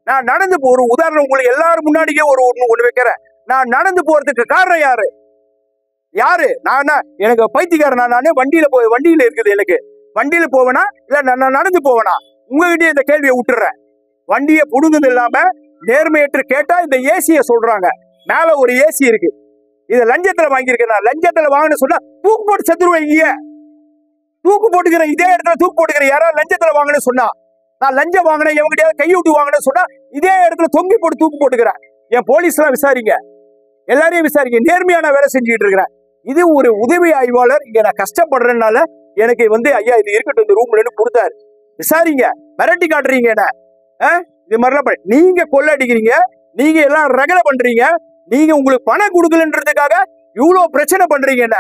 நான் நடந்து ஒரு உதாரணம் உங்களுக்கு எல்லாரும் முன்னாடியே ஒண்ணு வைக்கிறேன். நான் நடந்து போறதுக்கு காரணம் யாரு? நான் எனக்கு பைத்தியக்காரன். நானே வண்டியில இருக்குது, எனக்கு வண்டியில போவேனா இல்ல நான் நடந்து போவேனா? உங்ககிட்டயே இந்த கேள்வியை விட்டுறேன். வண்டியை புடுங்குது இல்லாம நேர்மையற்று கேட்டா இந்த ஏசிய சொல்றாங்க. மேல ஒரு ஏசி இருக்கு, இதை லஞ்சத்துல வாங்கியிருக்கேன். லஞ்சத்துல வாங்கினு சொன்னா தூக்கு போட்டு செத்துருவேன். தூக்கு போட்டுக்கிறேன், இதே இடத்துல தூக்கு போட்டுக்கிறேன். யாராவது லஞ்சத்துல வாங்கன்னு சொன்னா, நான் லஞ்சம் வாங்கினேன், எவங்கிட்ட கையூட்டி வாங்கினேன்னு சொன்னா இதே இடத்துல தொங்கி போட்டு தூக்கு போட்டுக்கிறேன். என் போலீஸ் எல்லாம் விசாரிங்க, எல்லாரையும் விசாரிங்க. நேர்மையான வேலை செஞ்சுக்கிட்டு இருக்கிறேன். இது ஒரு உதவி ஆய்வாளர். இங்க நான் கஷ்டப்படுறதுனால எனக்கு ஐயா இது இருக்கட்டும் இந்த ரூம்ல கொடுத்தாரு. விசாரிங்க, மிரட்டி காட்டுறீங்க என்ன? இது மாதிரிலாம் நீங்க கொள்ள அடிக்கிறீங்க, நீங்க எல்லாம் ரகலை பண்றீங்க, நீங்க உங்களுக்கு பணம் கொடுக்கலன்றதுக்காக இவ்வளவு பிரச்சனை பண்றீங்க என்ன?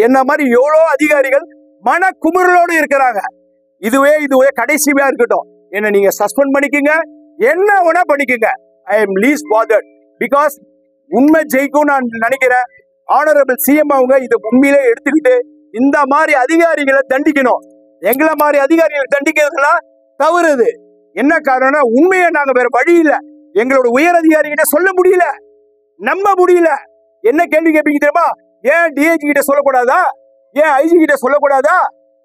என்ன மாதிரி எவ்வளவு அதிகாரிகள் மன குமுறலோடு இருக்கிறாங்க. இதுவே கடைசியா இருக்கட்டும். என்ன நீங்க சஸ்பெண்ட் பண்ணிக்கங்க, என்ன வேணா பண்ணிக்கங்க. I am least bothered because உண்மை ஜெயிக்கும் நான் நினைக்கிறேன். ஆனரபிள் சிஎம் அவங்க இதை உண்மையிலே எடுத்துக்கிட்டு இந்த மாதிரி அதிகாரிகளை தண்டிக்கணும். எங்களை மாதிரி அதிகாரிகளை தண்டிக்கிறதுலாம் தவறுது. என்ன காரணம்னா உண்மையை நாங்க வேற வழி இல்லை, எங்களோட உயர் அதிகாரிகிட்ட சொல்ல முடியல, நம்ப முடியல. என்ன கேள்வி கேட்பீங்க தெரியுமா? ஏன் டிஐஜி கிட்ட சொல்லக்கூடாதா? ஏன் ஐஜி கிட்ட சொல்லக்கூடாதா?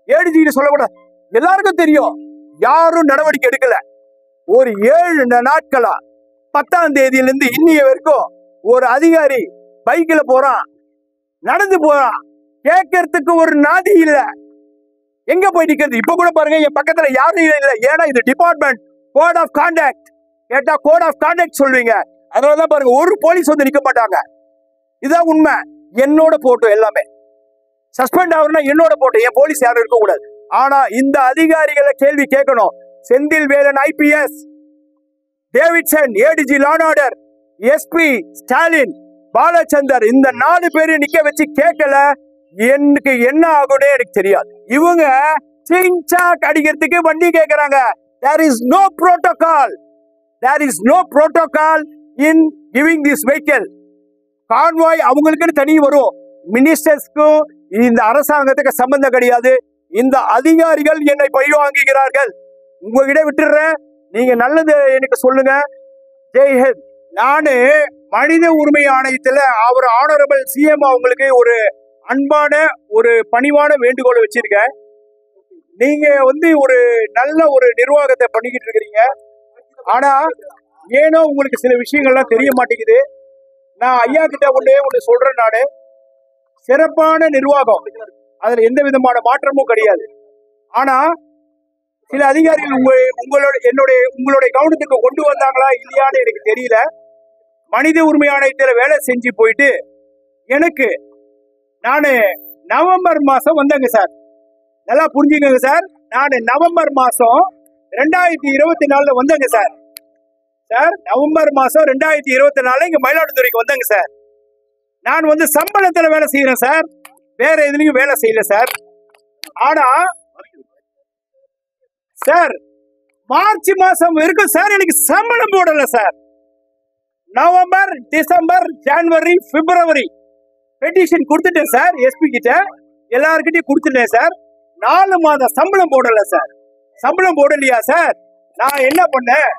ஏடிஜி கிட்ட சொல்லக்கூடாது? எல்லாருக்கும் தெரியும், யாரும் நடவடிக்கை எடுக்கல. ஒரு 7 நாட்களா 10ஆம் தேதியிலிருந்து இன்னைய வரைக்கும் ஒரு அதிகாரி பைக்ல போறான், நடந்து போறான், கேட்கறதுக்கு ஒரு நாதி இல்ல. எங்க போய் நிக்கிறது? இப்ப கூட பாருங்க, என் பக்கத்துல யாரும் இல்ல. ஏன்னா இது டிபார்ட்மெண்ட் கோட் ஆஃப் கான்டாக்ட். கேட்டா கோட் ஆஃப் கான்டாக்ட் சொல்றீங்க, அதனாலதான் பாருங்க ஒரு போலீஸ் நிக்க மாட்டாங்க. இதான் உண்மை. என்னோட போட்டோ எல்லாமே சஸ்பெண்ட் ஆகுறதுனா என்னோட போட்டோ, என் போலீஸ் யாரும் இருக்க கூடாது. ஆனா இந்த அதிகாரிகளை கேள்வி கேட்கணும். Senthil Velan IPS, Davidson ADG law and order, SP Stalin, Balachandar, இந்த 4 பேரையும் நிக்க வச்சு கேட்கல எனக்கு என்ன ஆகும்னே எனக்கு தெரியாது. இவங்க சிங்சாக் அடிக்கிறதுக்கு வண்டி கேட்கறாங்க. there is no protocol, there is no protocol in giving this vehicle. Convoy அவங்களுக்குன்னு தனி வரும். மினிஸ்டர்ஸ்க்கும் இந்த அரசாங்கத்துக்கு சம்பந்தம் கிடையாது. இந்த அதிகாரிகள் என்னை பழி வாங்குகிறார்கள். உங்ககிட்ட விட்டுறேன், நீங்க நல்லது எனக்கு சொல்லுங்க. ஜெய்ஹிந்த். நானு மனித உரிமை ஆணையத்துல அவர் ஆனரபிள் சிஎம் அவங்களுக்கு ஒரு அன்பான ஒரு பணிவான வேண்டுகோளை வச்சிருக்கேன். நீங்க ஒரு நல்ல ஒரு நிர்வாகத்தை பண்ணிக்கிட்டு இருக்கிறீங்க. ஆனா ஏனோ உங்களுக்கு சில விஷயங்கள்லாம் தெரிய மாட்டேங்குது. நான் ஐயா கிட்ட ஒண்ணு சொல்றேன். நானு சிறப்பான நிர்வாகம், அதுல எந்த விதமான மாற்றமும் கிடையாது. ஆனா சில அதிகாரிகள் உங்களுடைய கவனத்துக்கு கொண்டு வந்தாங்களா இல்லையான்னு எனக்கு தெரியல. மனித உரிமை ஆணையத்துல வேலை செஞ்சு போயிட்டு நானு நவம்பர் மாசம் வந்தேங்க சார். நல்லா புரிஞ்சுக்கங்க சார், நான் நவம்பர் மாசம் 2024 வந்தேங்க சார். நவம்பர் மாசம் 2024 இங்க மயிலாடுதுறைக்கு வந்தேங்க சார். நான் சம்பளத்துல வேலை செய்யறேன் சார், வேற எதுலயும் வேலை செய்யல சார். ஆனா சார் மார்ச் மாசம் வரைக்கும் சார் எனக்கு சம்பளம் போடல சார். நவம்பர், டிசம்பர், ஜனவரி, பிப்ரவரி பெட்டிஷன் கொடுத்துட்டேன் சார். எஸ்பி கிட்ட எல்லார்கிட்டயும் கொடுத்துட்டேன் சார். 4 மாதம் சம்பளம் போடல சார். சம்பளம் போடலையா சார்? நான் என்ன பண்ணேன்?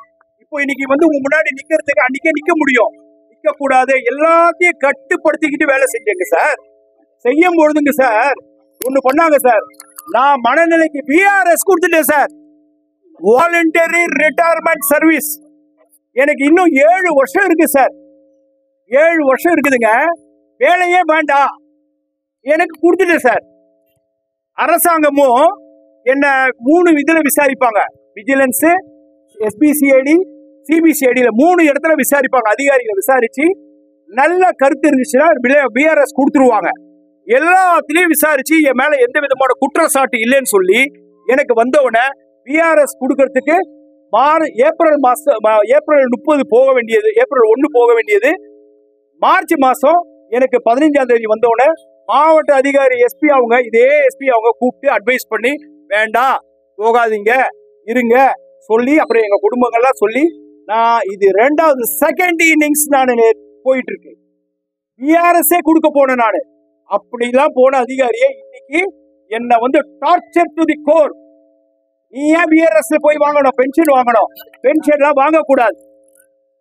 இப்போ இன்னைக்கு உங்க முன்னாடி நிக்கிறதுக்கு அன்னைக்கே நிக்க முடியும், நிக்க கூடாது. எல்லாத்தையும் கட்டுப்படுத்திக்கிட்டு வேலை செஞ்சேங்க சார். செய்யும் பொழுதுங்க சார் ஒண்ணு பண்ணாங்க சார். நான் மனநிலைக்கு பிஆர்எஸ் கொடுத்துட்டேன் சார், வாலண்டரி ரிட்டையர்மெண்ட் சர்வீஸ். எனக்கு இன்னும் 7 வருஷம் இருக்கு சார். 7 வருஷம் இருக்குதுங்க. வேலையே வேண்டாம் எனக்கு கொடுத்துட்டேன் சார். அரசாங்கமும் என்ன 3 இதுல விசாரிப்பாங்க. விஜிலன்ஸ், எஸ்பிசிஐடி, சிபிசிஐடியில 3 இடத்துல விசாரிப்பாங்க. அதிகாரிகளை விசாரிச்சு நல்ல கருத்து இருந்துச்சுன்னா பிஆர்எஸ் கொடுத்துருவாங்க. எல்லாத்திலையும் விசாரிச்சு என் மேல எந்த விதமான குற்றச்சாட்டு இல்லைன்னு சொல்லி எனக்கு வந்தவன பிஆர்எஸ் கொடுக்கறதுக்கு ஏப்ரல் 30 போக வேண்டியது, ஏப்ரல் 1 போக வேண்டியது. மார்ச் மாசம் எனக்கு 15ஆம் தேதி வந்தவன மாவட்ட அதிகாரி எஸ்பி அவங்க, இதே எஸ்பி அவங்க கூப்பிட்டு அட்வைஸ் பண்ணி வேண்டாம் போகாதீங்க இருங்க சொல்லி, அப்புறம் எங்க குடும்பங்கள்லாம் சொல்லி, நான் இது 2வது செகண்ட் இன்னிங்ஸ் நான் போயிட்டு இருக்கு. பிஆர்எஸ்ஏ கொடுக்க போனேன் நானு. அப்படிலாம் போன அதிகாரியை இன்னைக்கு என்ன டார்ச்சர் டு தி கோர். நீ ஏன் பிஆர்எஸ் போய் வாங்கணும்? பென்ஷன் வாங்கணும். பென்ஷன்லாம் வாங்கக்கூடாது,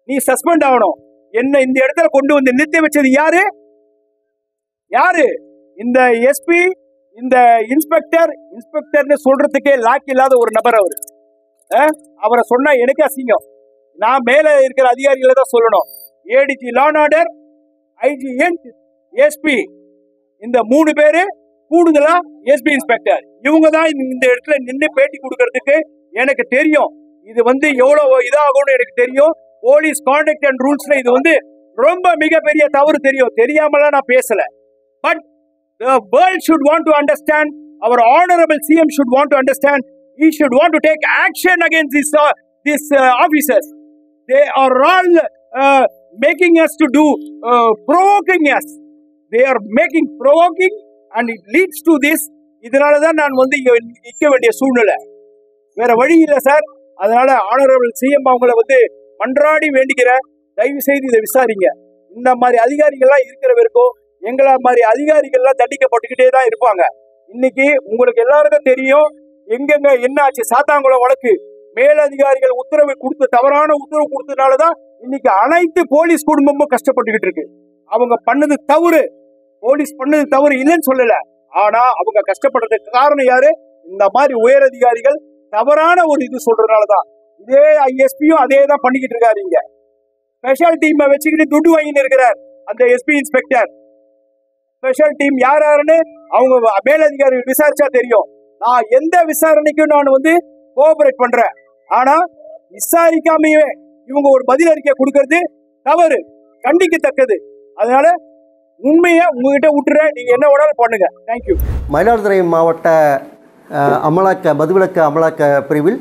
நீ சஸ்பெண்ட் ஆகணும். என்ன இந்த இடத்துல கொண்டு வந்து நிறுத்தி வச்சது யாரு? இந்த எஸ்பி, இந்த இன்ஸ்பெக்டர்னு சொல்றதுக்கே லாக் இல்லாத ஒரு நபர் அவரு. அவரை சொன்னா எனக்கு அசிங்கம். நான் மேல இருக்கிற அதிகாரிகளை தான் சொல்லணும். ADG law and order, IG, SP, இந்த 3 பேரு கூடுதலா எஸ்பி இன்ஸ்பெக்டர் இவங்க தான் இந்த இடத்துல நின்று பேட்டி கொடுக்கறதுக்கு எனக்கு தெரியும். இது வந்து எவ்வளவு இதாகும்னு எனக்கு தெரியும். போலீஸ் கான்டக்ட் அண்ட் ரூல்ஸ்ல இது வந்து ரொம்ப மிகப்பெரிய தவறு தெரியும். தெரியாமலாம் நான் பேசல. But the world should want to understand, our honorable CM should want to understand, he should want to take action against these officers. They are all making us to do provoking us. They are making provoking and it leads to this. இதனாலதான் நான் வந்து இங்க நிற்க வேண்டிய சூழ்நிலை. வேற வழி இல்லை சார். அதனால ஆனரபிள் சிஎம் அவங்கள வந்து மன்றாடி வேண்டிக்கிறேன், தயவு செய்து இதை விசாரிங்க. இந்த மாதிரி அதிகாரிகள்லாம் இருக்கிற வரைக்கும் எங்கள மாதிரி அதிகாரிகள்லாம் தண்டிக்கப்பட்டுக்கிட்டே தான் இருப்பாங்க. இன்னைக்கு உங்களுக்கு எல்லாருக்கும் தெரியும் எங்கெங்க என்ன ஆச்சு. சாத்தாங்குளம் வழக்கு மேலதிகாரிகள் உத்தரவு கொடுத்து தவறான உத்தரவு கொடுத்ததுனாலதான் இன்னைக்கு அனைத்து போலீஸ் குடும்பமும் கஷ்டப்பட்டுக்கிட்டு இருக்கு. அவங்க பண்ணது தவறு, போலீஸ் பண்ணது தவறு இல்லைன்னு சொல்லல. ஆனா அவங்க கஷ்டப்படுறதுக்கு காரணம் யாரு? இந்த மாதிரி உயர் அதிகாரிகள் தவறான ஒரு இது சொல்றதுனாலதான். இதே ஐஎஸ்பியும் அதே தான் பண்ணிக்கிட்டு இருக்காரு. இங்க ஸ்பெஷல் டீமை வச்சுக்கிட்டு துட்டு வாங்கிட்டு இருக்கிறார் அந்த எஸ்பி இன்ஸ்பெக்டர். ஸ்பெஷல் டீம் யாருன்னு அவங்க மேலதிகாரிகள் விசாரிச்சா தெரியும். நான் எந்த விசாரணைக்கும் நான் வந்து கோஆபரேட் பண்றேன். ஆனா விசாரிக்காமையே இவங்க ஒரு பதில் அறிக்கை கொடுக்கறது தவறு, கண்டிக்கத்தக்கது. அதனால உண்மையை உங்ககிட்ட விட்டுறேன், நீங்க என்ன வேணாலும் பண்ணுங்க. தேங்க்யூ. மயிலாடுதுறை மாவட்ட மதுவிலக்கு அமலாக்க பிரிவில்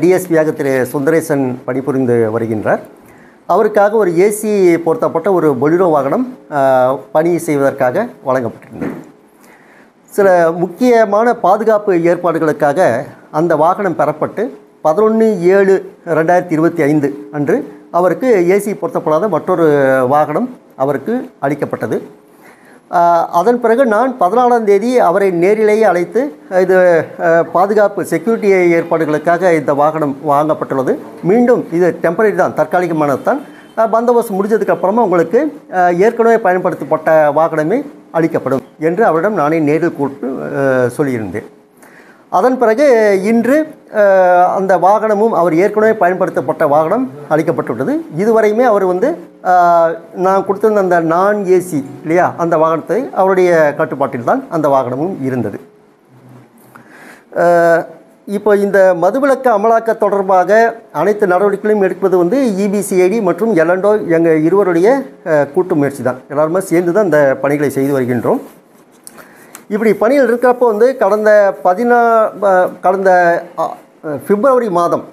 டிஎஸ்பியாக திரு சுந்தரேசன் பணிபுரிந்து வருகின்றார். அவருக்காக ஒரு ஏசி பொருத்தப்பட்ட ஒரு பொலிரோ வாகனம் பணி செய்வதற்காக வழங்கப்பட்டிருந்தது. சில முக்கியமான பாதுகாப்பு ஏற்பாடுகளுக்காக அந்த வாகனம் பெறப்பட்டு 11/7/2025 அன்று அவருக்கு ஏசி பொருத்தப்படாத மற்றொரு வாகனம் அவருக்கு அளிக்கப்பட்டது. அதன் பிறகு நான் 14ஆம் தேதி அவரை நேரிலேயே அழைத்து இது பாதுகாப்பு செக்யூரிட்டி ஏற்பாடுகளுக்காக இந்த வாகனம் வாங்கப்பட்டுள்ளது, மீண்டும் இது டெம்பரரி தான், தற்காலிகமானது தான், பந்தோபஸ்து முடிஞ்சதுக்கப்புறமா உங்களுக்கு ஏற்கனவே பயன்படுத்தப்பட்ட வாகனமே அளிக்கப்படும் என்று அவரிடம் நானே நேரில் கூப்பிட்டு சொல்லியிருந்தேன். அதன் பிறகு இன்று அந்த வாகனமும் அவர் ஏற்கனவே பயன்படுத்தப்பட்ட வாகனம் அளிக்கப்பட்டுள்ளது. இதுவரையுமே அவர் வந்து நான் கொடுத்திருந்த அந்த நான் ஏசி இல்லையா அந்த வாகனத்தை அவருடைய கட்டுப்பாட்டில் தான் அந்த வாகனமும் இருந்தது. இப்போ இந்த மதுவிலக்கு அமலாக்க தொடர்பாக அனைத்து நடவடிக்கைகளையும் எடுப்பது வந்து இபிசிஐடி மற்றும் எல்என்டோ எங்கள் இருவருடைய கூட்டு முயற்சி தான். எல்லாருமே சேர்ந்து தான் இந்த பணிகளை செய்து வருகின்றோம். இப்படி பணியில் இருக்கிறப்போ வந்து கடந்த பிப்ரவரி மாதம்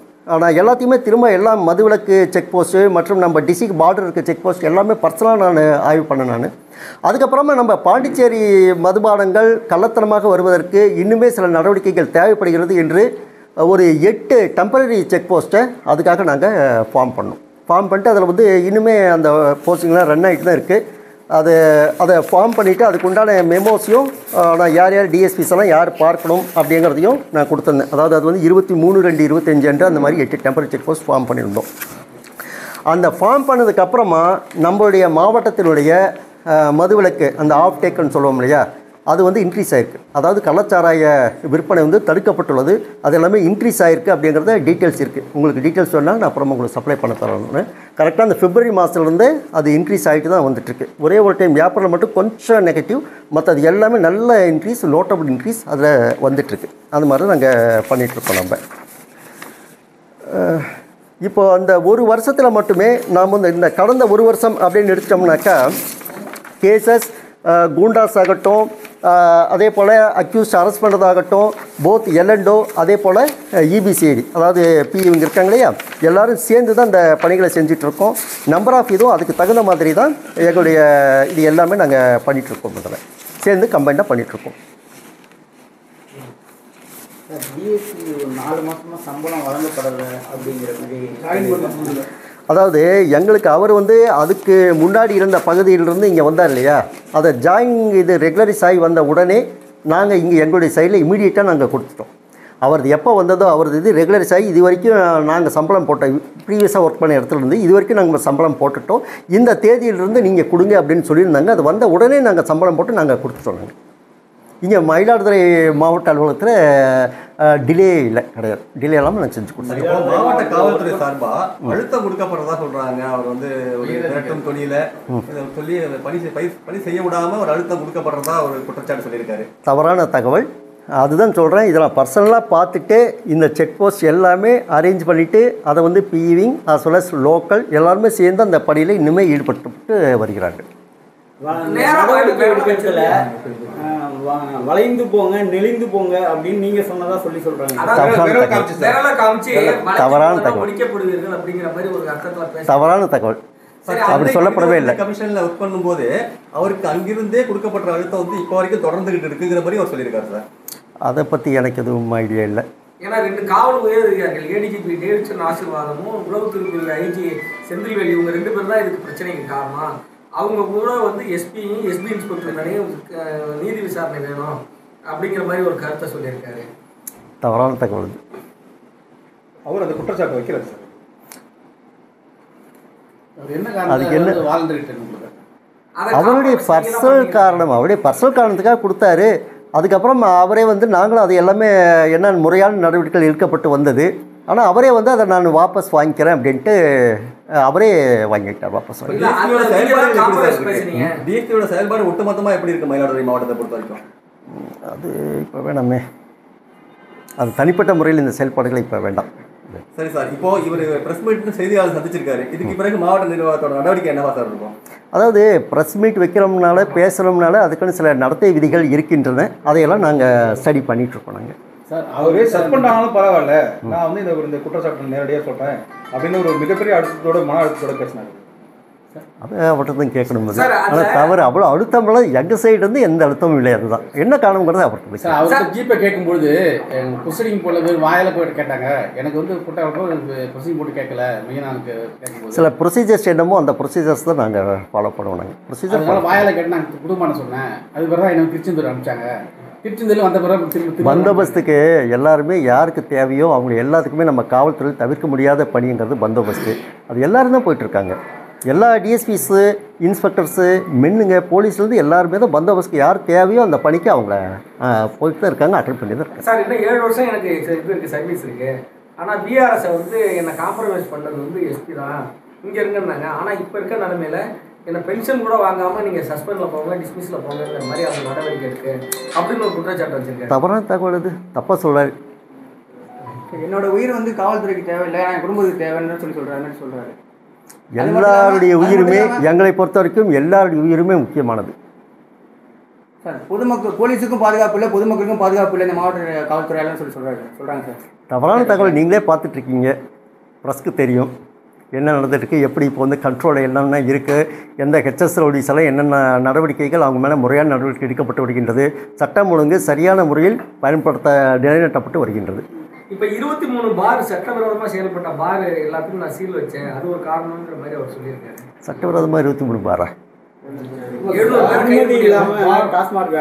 நான் எல்லாத்தையுமே திரும்ப எல்லாம் மதுவிலக்கு செக் போஸ்ட்டு மற்றும் நம்ம டிஸ்ட்ரிக்ட் பார்டர் இருக்க செக் போஸ்ட் எல்லாமே பர்சனலாக நான் ஆய்வு பண்ணேன். அதுக்கப்புறமா நம்ம பாண்டிச்சேரி மதுபானங்கள் கள்ளத்தனமாக வருவதற்கு இன்னுமே சில நடவடிக்கைகள் தேவைப்படுகிறது என்று ஒரு 8 டெம்பரரி செக் போஸ்ட்டை அதுக்காக நாங்கள் ஃபார்ம் பண்ணிட்டு அதில் வந்து இன்னுமே அந்த போஸ்டிங்லாம் ரன் ஆகிட்டு தான் இருக்குது. அதை ஃபார்ம் பண்ணிவிட்டு அதுக்கு உண்டான மெமோஸையும் நான் யார் டிஎஸ்பிஸ் எல்லாம் யார் பார்க்கணும் அப்படிங்கிறதையும் நான் கொடுத்துருந்தேன். அதாவது அது வந்து 23/2/25 அன்று அந்த மாதிரி 8 டெம்பரரி செக் போஸ்ட் ஃபார்ம் பண்ணியிருந்தோம். அந்த ஃபார்ம் பண்ணதுக்கப்புறமா நம்மளுடைய மாவட்டத்தினுடைய மதுவிலக்கு அந்த ஆஃப் டேக்குன்னு சொல்லுவோம் இல்லையா, அது வந்து இன்க்ரீஸ் ஆகிருக்கு. அதாவது கள்ளச்சாராய விற்பனை வந்து தடுக்கப்பட்டுள்ளது, அது எல்லாமே இன்க்ரீஸ் ஆகிருக்கு அப்படிங்கிறத டீட்டெயில்ஸ் இருக்குது. உங்களுக்கு டீட்டெயில்ஸ் வேணால் நான் அப்புறமா உங்களுக்கு சப்ளை பண்ண தரேன். கரெக்டாக அந்த பிப்ரவரி மாதத்துலேருந்து அது இன்க்ரீஸ் ஆகிட்டு தான் வந்துட்டுருக்கு. ஒரே ஒரு டைம் ஏப்ரல் மட்டும் கொஞ்சம் நெகட்டிவ், மற்றது எல்லாமே நல்ல இன்க்ரீஸ், நோட்டபிள் இன்க்ரீஸ் அதில் வந்துட்டுருக்கு. அது மாதிரி தான் நாங்கள் பண்ணிகிட்ருக்கோம். நம்ம இப்போ அந்த ஒரு வருஷத்தில் மட்டுமே நாம் வந்து இந்த கடந்த ஒரு வருஷம் அப்படின்னு எடுத்துட்டோம்னாக்கா கேசஸ் கூண்டாஸ் ஆகட்டும், அதே போல் அக்யூஸ்ட் அரெஸ்ட் பண்ணுறதாகட்டும், போத் எல்என்டோ அதே போல் இபிசிஐடி அதாவது இவங்க இருக்காங்க இல்லையா, எல்லோரும் சேர்ந்து தான் இந்த பணிகளை செஞ்சிட்ருக்கோம். நம்பர் ஆஃப் இதுவும் அதுக்கு தகுந்த மாதிரி தான் எங்களுடைய இது எல்லாமே நாங்கள் பண்ணிகிட்ருக்கோம். முதல்ல சேர்ந்து கம்பைண்டாக பண்ணிகிட்ருக்கோம். டிஎஸ்பி 4 மாதமாக சம்பளம் வழங்கப்படலை அப்படிங்கிற மாதிரி, அதாவது எங்களுக்கு அவர் வந்து அதுக்கு முன்னாடி இருந்த பகுதியிலிருந்து இங்கே வந்தார் இல்லையா, அதை இது ரெகுலரைஸ் ஆகி வந்த உடனே நாங்கள் இங்கே எங்களுடைய சைடில் இமீடியட்டாக நாங்கள் கொடுத்துட்டோம். அவரது எப்போ வந்ததோ அவரது இது ரெகுலரைஸ் ஆகி இது வரைக்கும் நாங்கள் சம்பளம் போட்டோம். ப்ரீவியஸாக ஒர்க் பண்ண இடத்துலேருந்து இது வரைக்கும் நாங்கள் சம்பளம் போட்டுட்டோம். இந்த தேதியிலிருந்து நீங்கள் கொடுங்க அப்படின்னு சொல்லியிருந்தாங்க. அது வந்த உடனே நாங்கள் சம்பளம் போட்டு நாங்கள் கொடுத்துட்டோம். நாங்கள் இங்கே மயிலாடுதுறை மாவட்ட அலுவலகத்தில் டிலே இல்லை, கிடையாது. டிலே இல்லாமல் நான் செஞ்சு கொடுத்தேன். இப்போ மாவட்ட காவல்துறை சார்பாக அழுத்தம் கொடுக்கப்படுறதா சொல்கிறாங்க. அவர் வந்து ஒரு விரட்டும் தொழில சொல்லி பணி செய்ய விடாமல் ஒரு அழுத்தம் கொடுக்கப்படுறதா ஒரு குற்றச்சாட்டு சொல்லியிருக்காரு. தவறான தகவல். அதுதான் சொல்கிறேன். இதெல்லாம் பர்சனலாக பார்த்துட்டு இந்த செக் போஸ்ட் எல்லாமே அரேஞ்ச் பண்ணிவிட்டு அதை வந்து பீவிங் as well as லோக்கல் எல்லாருமே சேர்ந்து அந்த பணியில் இன்னுமே ஈடுபட்டு வருகிறார்கள். வளைந்து போங்க, நெளிந்து போங்க அப்படின்னு நீங்க சொன்னதா சொல்றாங்க. தவறான தகவல். தவறான தகவல். அப்படி சொல்லப்படவே இல்லை. கமிஷன்ல ஒர்க் பண்ணும்போது அவருக்கு அங்கிருந்தே கொடுக்கப்பட்ட அழுத்தம் வந்து இப்போ வரைக்கும் தொடர்ந்துகிட்டு இருக்குங்கிற மாதிரி அவர் சொல்லியிருக்காரு சார். அதை பற்றி எனக்கு எதுவும் ஐடியா இல்லை. ஏன்னா 2 காவல் உயர் அதிகாரிகள் ஏடிஜிபி டேவிட்சன் ஆசீர்வாதமும் உளவுத்துறை ஐஜி செந்தில்வேலி இவங்க 2 பேர் தான் இதுக்கு பிரச்சனைக்கு காரணம். அவங்க கூட வந்து எஸ்பி இன்ஸ்பெக்டர் மேலேயே நீதி விசாரணை வேணும் அப்படிங்கிற மாதிரி ஒரு கருத்தை சொல்லியிருக்காரு. தவறான தகவல். அவர் அந்த குற்றச்சாட்டு வைக்கிறார் சார். அதுக்கு என்ன அவருடைய பர்சனல் காரணம், அவருடைய பர்சனல் காரணத்துக்காக கொடுத்தாரு. அதுக்கப்புறம் அவரே வந்து நாங்களும் அது எல்லாமே என்ன முறையான நடவடிக்கைகள் எடுக்கப்பட்டு வந்தது. ஆனால் அவரே வந்து அதை நான் வாபஸ் வாங்கிக்கிறேன் அப்படின்ட்டு அவரே வாங்கிட்டார். வாபஸ் வாங்கி டிஎஸ்பியோட செயல்பாடு ஒட்டுமொத்தமாக எப்படி இருக்குது மயிலாடுதுறை மாவட்டத்தை பொறுத்த வரைக்கும்? அது இப்போ வேணாமே. அது தனிப்பட்ட முறையில் இந்த செயல்பாடுகளை இப்போ வேண்டாம். சரி சார், இப்போ இவர் பிரஸ் மீட் செய்தியாளர் சந்திச்சிருக்காரு. இதுக்கு பிறகு மாவட்ட நிர்வாகத்தோட நடவடிக்கை என்னவா சார் இருக்கும்? அதாவது ப்ரெஸ் மீட் வைக்கிறோம்னால பேசுகிறோம்னால அதுக்குன்னு சில நடத்தை விதிகள் இருக்கின்றன. அதையெல்லாம் நாங்கள் ஸ்டடி பண்ணிகிட்ருக்கோம். நாங்கள் சார் அவரே சஸ்பெண்ட் ஆனாலும் பரவாயில்ல, நான் வந்து இந்த குற்றச்சாட்டு நேரடியாக சொல்கிறேன் அப்படின்னு ஒரு மிகப்பெரிய அழுத்தத்தோட மன அழுத்தத்தோட பேசினார். அது அவர்கிட்ட தான் கேட்கணும். ஆனால் தவறு அவ்வளோ அழுத்தம்லாம் எங்கள் சைடு எந்த அழுத்தமும் இல்லை. அதுதான் என்ன காரணங்கிறது அவர்கிட்ட. சார் அவர்கிட்ட ஜிபே கேட்கும்போது ப்ரொசீடிங் போடுறது வாயில போய்ட்டு கேட்டாங்க. எனக்கு வந்து ப்ரொசீடிங் போட்டு கேட்கல. மெயினாக கேட்கும்போது சில ப்ரொசீஜர்ஸ் என்னமோ அந்த ப்ரொசீஜர்ஸ் தான் நாங்கள் ஃபாலோ பண்ணுவோம். நாங்கள் ப்ரொசீஜர் வாயில கேட்டு நாங்கள் குடும்பம்னு சொன்னேன். அது பிறகு தான் எனக்கு திருச்செந்தூர் அனுப்பிச்சாங்க. திருச்செந்தூரில் வந்த பிறகு பந்தோபஸ்துக்கு எல்லாருமே யாருக்கு தேவையோ அவங்க எல்லாத்துக்குமே நம்ம காவல்துறையில் தவிர்க்க முடியாத பணிங்கிறது பந்தோபஸ்து. அது எல்லோரும் தான் போயிட்டுருக்காங்க. எல்லா டிஎஸ்பிஸு இன்ஸ்பெக்டர்ஸு மென்னுங்க போலீஸ்லேருந்து எல்லாருமே தான் பந்தோபஸ்துக்கு யார் தேவையோ அந்த பணிக்கு அவங்க போயிட்டு தான் இருக்காங்க, அட்டெண்ட் பண்ணி தான் இருக்காங்க. சார் இன்னும் 7 வருஷம் எனக்கு இது இருக்குது, சர்வீஸ் இருக்குது. ஆனால் பிஆர்எஸை வந்து என்னை காம்ப்ரமைஸ் பண்ணது வந்து எஸ்பி தான் இங்கே இருங்கன்னாங்க. ஆனால் இப்போ இருக்க நிலைமையில் என்னை பென்ஷன் கூட வாங்காமல் நீங்கள் சஸ்பெண்டில் போங்க, டிஸ்மிஸில் போங்கிற மாதிரி அவங்க நடவடிக்கை இருக்குது அப்படின்னு ஒரு குற்றச்சாட்டு வச்சுருக்கேன். தவறான தகவல். இது தப்பாக சொல்கிறாரு. என்னோட உயிர் வந்து காவல்துறைக்கு தேவையில்லை, என் குடும்பத்துக்கு தேவைன்னு சொல்கிறாரு. எல்லாருடைய உயிருமே எங்களை பொறுத்த வரைக்கும் எல்லாருடைய உயிருமே முக்கியமானது. சார் பொதுமக்கள் போலீஸுக்கும் பாதுகாப்பு இல்லை, பொதுமக்களுக்கும் பாதுகாப்பு இல்லை இந்த மாவட்ட காவல்துறையாளன்னு சொல்கிறாங்க சார். தவறான தகவல் நீங்களே பார்த்துட்ருக்கீங்க. ப்ரெஸ்க்கு தெரியும் என்ன நடந்துட்டுருக்கு, எப்படி இப்போ வந்து கண்ட்ரோல் என்னென்ன இருக்குது, எந்த ஹெச்எஸ்ஓடிஸ் எல்லாம் என்னென்ன நடவடிக்கைகள் அவங்க மேலே முறையான நடவடிக்கை எடுக்கப்பட்டு வருகின்றது, சட்டம் ஒழுங்கு சரியான முறையில் பயன்படுத்த நிலைநாட்டப்பட்டு வருகின்றது. இப்போ 23 பார் சட்டவிரோதமாக செயல்பட்ட பார் எல்லாத்துக்கும் நான் சீல் வச்சேன், அது ஒரு காரணம்ன்ற மாதிரி அவர் சொல்லியிருக்காரு. சட்டவிரோதமாக 23 பாரா? அனுமதி இல்லாமல் டாஸ்மாக்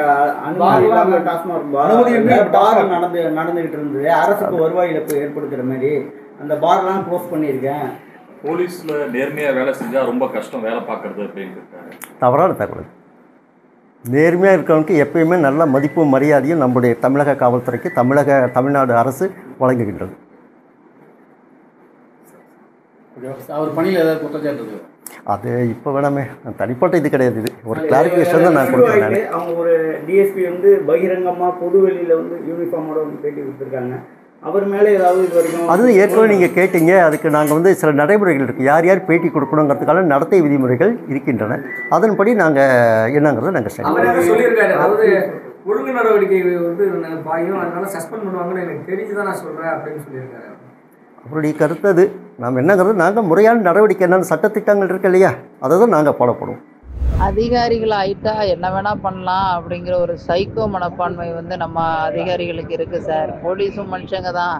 நடந்துகிட்டு இருந்தது. அரசுக்கு வருவாய் இழப்பு ஏற்படுத்துகிற மாதிரி அந்த பார்லாம் க்ளோஸ் பண்ணியிருக்கேன். போலீஸில் நேர்மையாக வேலை செஞ்சால் ரொம்ப கஷ்டம் வேலை பார்க்குறது அப்படின்னு இருக்காரு. தவறான தகவல். நேர்மையாக இருக்கிறவனுக்கு எப்பயுமே நல்ல மதிப்பும் மரியாதையும் நம்முடைய தமிழக காவல்துறைக்கு தமிழ்நாடு அரசு வழங்குகின்றது. அவர் பணியில் ஏதாவது குற்றச்சாட்டு இருக்குது? அது இப்போ வேணாமே, தனிப்பட்ட இது கிடையாது. இது ஒரு கிளாரிஃபிகேஷன் தான் நான் கொடுக்குறேன். அவங்க ஒரு டிஎஸ்பி வந்து பகிரங்கமாக பொது வெளியில் வந்து யூனிஃபார்மோட வந்து பேட்டி கொடுத்துருக்காங்க. அவர் மேலே ஏதாவது இது வரைக்கும் அது ஏற்கனவே நீங்கள் கேட்டீங்க. அதுக்கு நாங்கள் வந்து சில நடைமுறைகள் இருக்குது. யார் யார் பேட்டி கொடுக்கணுங்கிறதுக்கான நடத்தை விதிமுறைகள் இருக்கின்றன. அதன்படி நாங்கள் என்னங்கிறத நாங்கள் சொல்லியிருக்காரு. அதாவது ஒழுங்கு நடவடிக்கை வந்து பாயும், அதனால சஸ்பெண்ட் பண்ணுவாங்கன்னு எனக்கு தெரிஞ்சு தான் நான் சொல்கிறேன் அப்படின்னு சொல்லியிருக்காரு. அவருடைய கருத்து அது. நாம் என்னங்கிறது நாங்கள் முறையான நடவடிக்கை என்னென்ன சட்டத்திட்டங்கள் இருக்கு இல்லையா, அதை தான் நாங்கள் ஃபாலோ பண்ணுவோம். அதிகாரிகள் ஆயிட்டா என்ன வேணா பண்ணலாம் அப்படிங்கிற ஒரு சைக்கோ மனப்பான்மை வந்து நம்ம அதிகாரிகளுக்கு இருக்கு சார். போலீஸும் மனுஷங்க தான்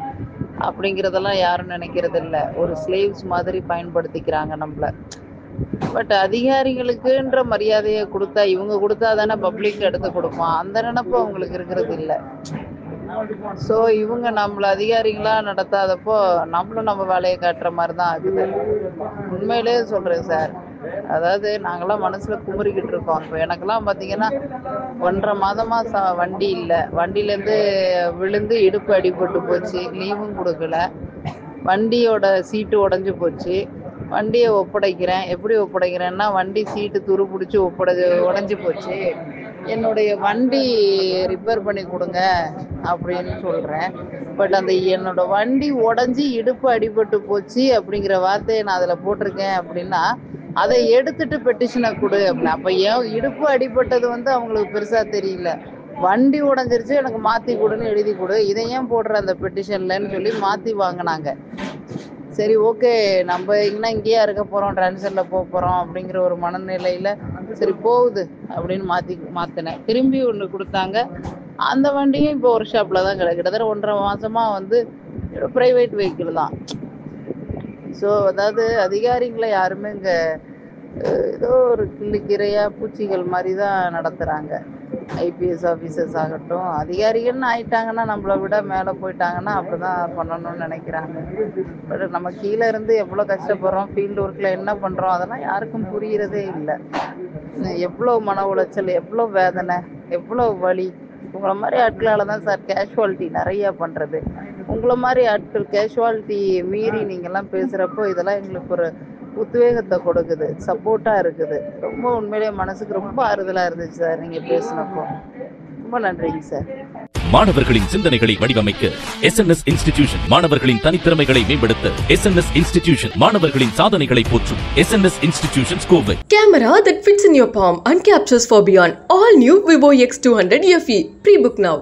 அப்படிங்கிறதெல்லாம் யாரும் நினைக்கிறது இல்லை. ஒரு ஸ்லேவ்ஸ் மாதிரி பயன்படுத்திக்கிறாங்க நம்மள. பட் அதிகாரிகளுக்குன்ற மரியாதையை கொடுத்தா இவங்க கொடுத்தா தானே பப்ளிக் எடுத்து கொடுப்பான். அந்த நினைப்பு அவங்களுக்கு இருக்கிறது இல்லை. ஸோ இவங்க நம்மள அதிகாரிகளா நடத்தாதப்போ நம்மளும் நம்ம வேலையை காட்டுற மாதிரி தான் ஆகுது. உண்மையிலே சொல்றேன் சார். அதாவது நாங்களாம் மனசில் குமுறிக்கிட்டு இருக்கோம். இப்போ எனக்கெல்லாம் பார்த்தீங்கன்னா 1.5 மாதமாக வண்டி இல்லை. வண்டியிலேருந்து விழுந்து இடுப்பு அடிபட்டு போச்சு, லீவும் கொடுக்கல. வண்டியோட சீட்டு உடஞ்சி போச்சு. வண்டியை ஒப்படைக்கிறேன். எப்படி ஒப்படைக்கிறேன்னா, வண்டி சீட்டு துரு பிடிச்சி உடஞ்சி போச்சு, என்னுடைய வண்டி ரிப்பேர் பண்ணி கொடுங்க அப்படின்னு சொல்கிறேன். பட் அந்த என்னோட வண்டி உடஞ்சி இடுப்பு அடிபட்டு போச்சு அப்படிங்கிற வார்த்தையை நான் அதில் போட்டிருக்கேன் அப்படின்னா, அதை எடுத்துட்டு பெட்டிஷனை கொடு அப்படின்னு. அப்போ ஏன் இடுப்பு அடிபட்டது வந்து அவங்களுக்கு பெருசாக தெரியல, வண்டி உடஞ்சிருச்சு எனக்கு மாற்றி கொடுன்னு எழுதி கொடு, இதை ஏன் போடுற அந்த பெட்டிஷன்லன்னு சொல்லி மாற்றி வாங்கினாங்க. சரி ஓகே, நம்ம இங்கேயா இருக்க போகிறோம், ட்ரான்ஸ்ஃபரில் போக போகிறோம் அப்படிங்கிற ஒரு மனநிலையில் சரி போகுது அப்படின்னு மாற்றினேன். திரும்பி ஒன்று கொடுத்தாங்க. அந்த வண்டியும் இப்போ ஒர்க் ஷாப்பில் தான் கிட்டத்தட்ட 1.5 மாதமாக வந்து ப்ரைவேட் வெஹிக்கிள் தான். ஸோ அதாவது அதிகாரிகளை யாருமே இங்கே ஏதோ ஒரு கிள்ளிக்கிறையாக பூச்சிகள் மாதிரி தான் நடத்துகிறாங்க. ஐபிஎஸ் ஆஃபீஸர்ஸ் ஆகட்டும், அதிகாரிகள்னு ஆயிட்டாங்கன்னா, நம்மளை விட மேலே போயிட்டாங்கன்னா அப்படி தான் பண்ணணும்னு நினைக்கிறாங்க. பட் நம்ம கீழே இருந்து எவ்வளோ கஷ்டப்படுறோம், ஃபீல்டு ஒர்க்கில் என்ன பண்ணுறோம், அதெல்லாம் யாருக்கும் புரிகிறதே இல்லை. எவ்வளோ மன உளைச்சல், எவ்வளோ வேதனை, எவ்வளோ வலி. உங்களை மாதிரி ஆட்களால் தான் சார் கேஷுவாலிட்டி நிறையா பண்ணுறது. உங்களை மாதிரி ஆட்கள் கேஷுவாலிட்டி மீறி நீங்கள்லாம் பேசுகிறப்போ இதெல்லாம் எங்களுக்கு ஒரு உத்வேகத்தை கொடுக்குது, சப்போர்ட்டாக இருக்குது. ரொம்ப உண்மையிலேயே மனசுக்கு ரொம்ப ஆறுதலாக இருந்துச்சு சார் நீங்கள் பேசினப்போ. ரொம்ப நன்றிங்க சார். மாணவர்களின் சிந்தனைகளை வடிவமைக்க எஸ்என்எஸ் இன்ஸ்டிடியூஷன், மாணவர்களின் தனித்திறமைகளை மேம்படுத்த எஸ்என்எஸ் இன்ஸ்டிடியூஷன், மாணவர்களின் சாதனைகளை போற்றும் SNS institution Kovai. Camera that fits in your palm and captures for beyond. All new Vivo X200 FE. Pre-book now.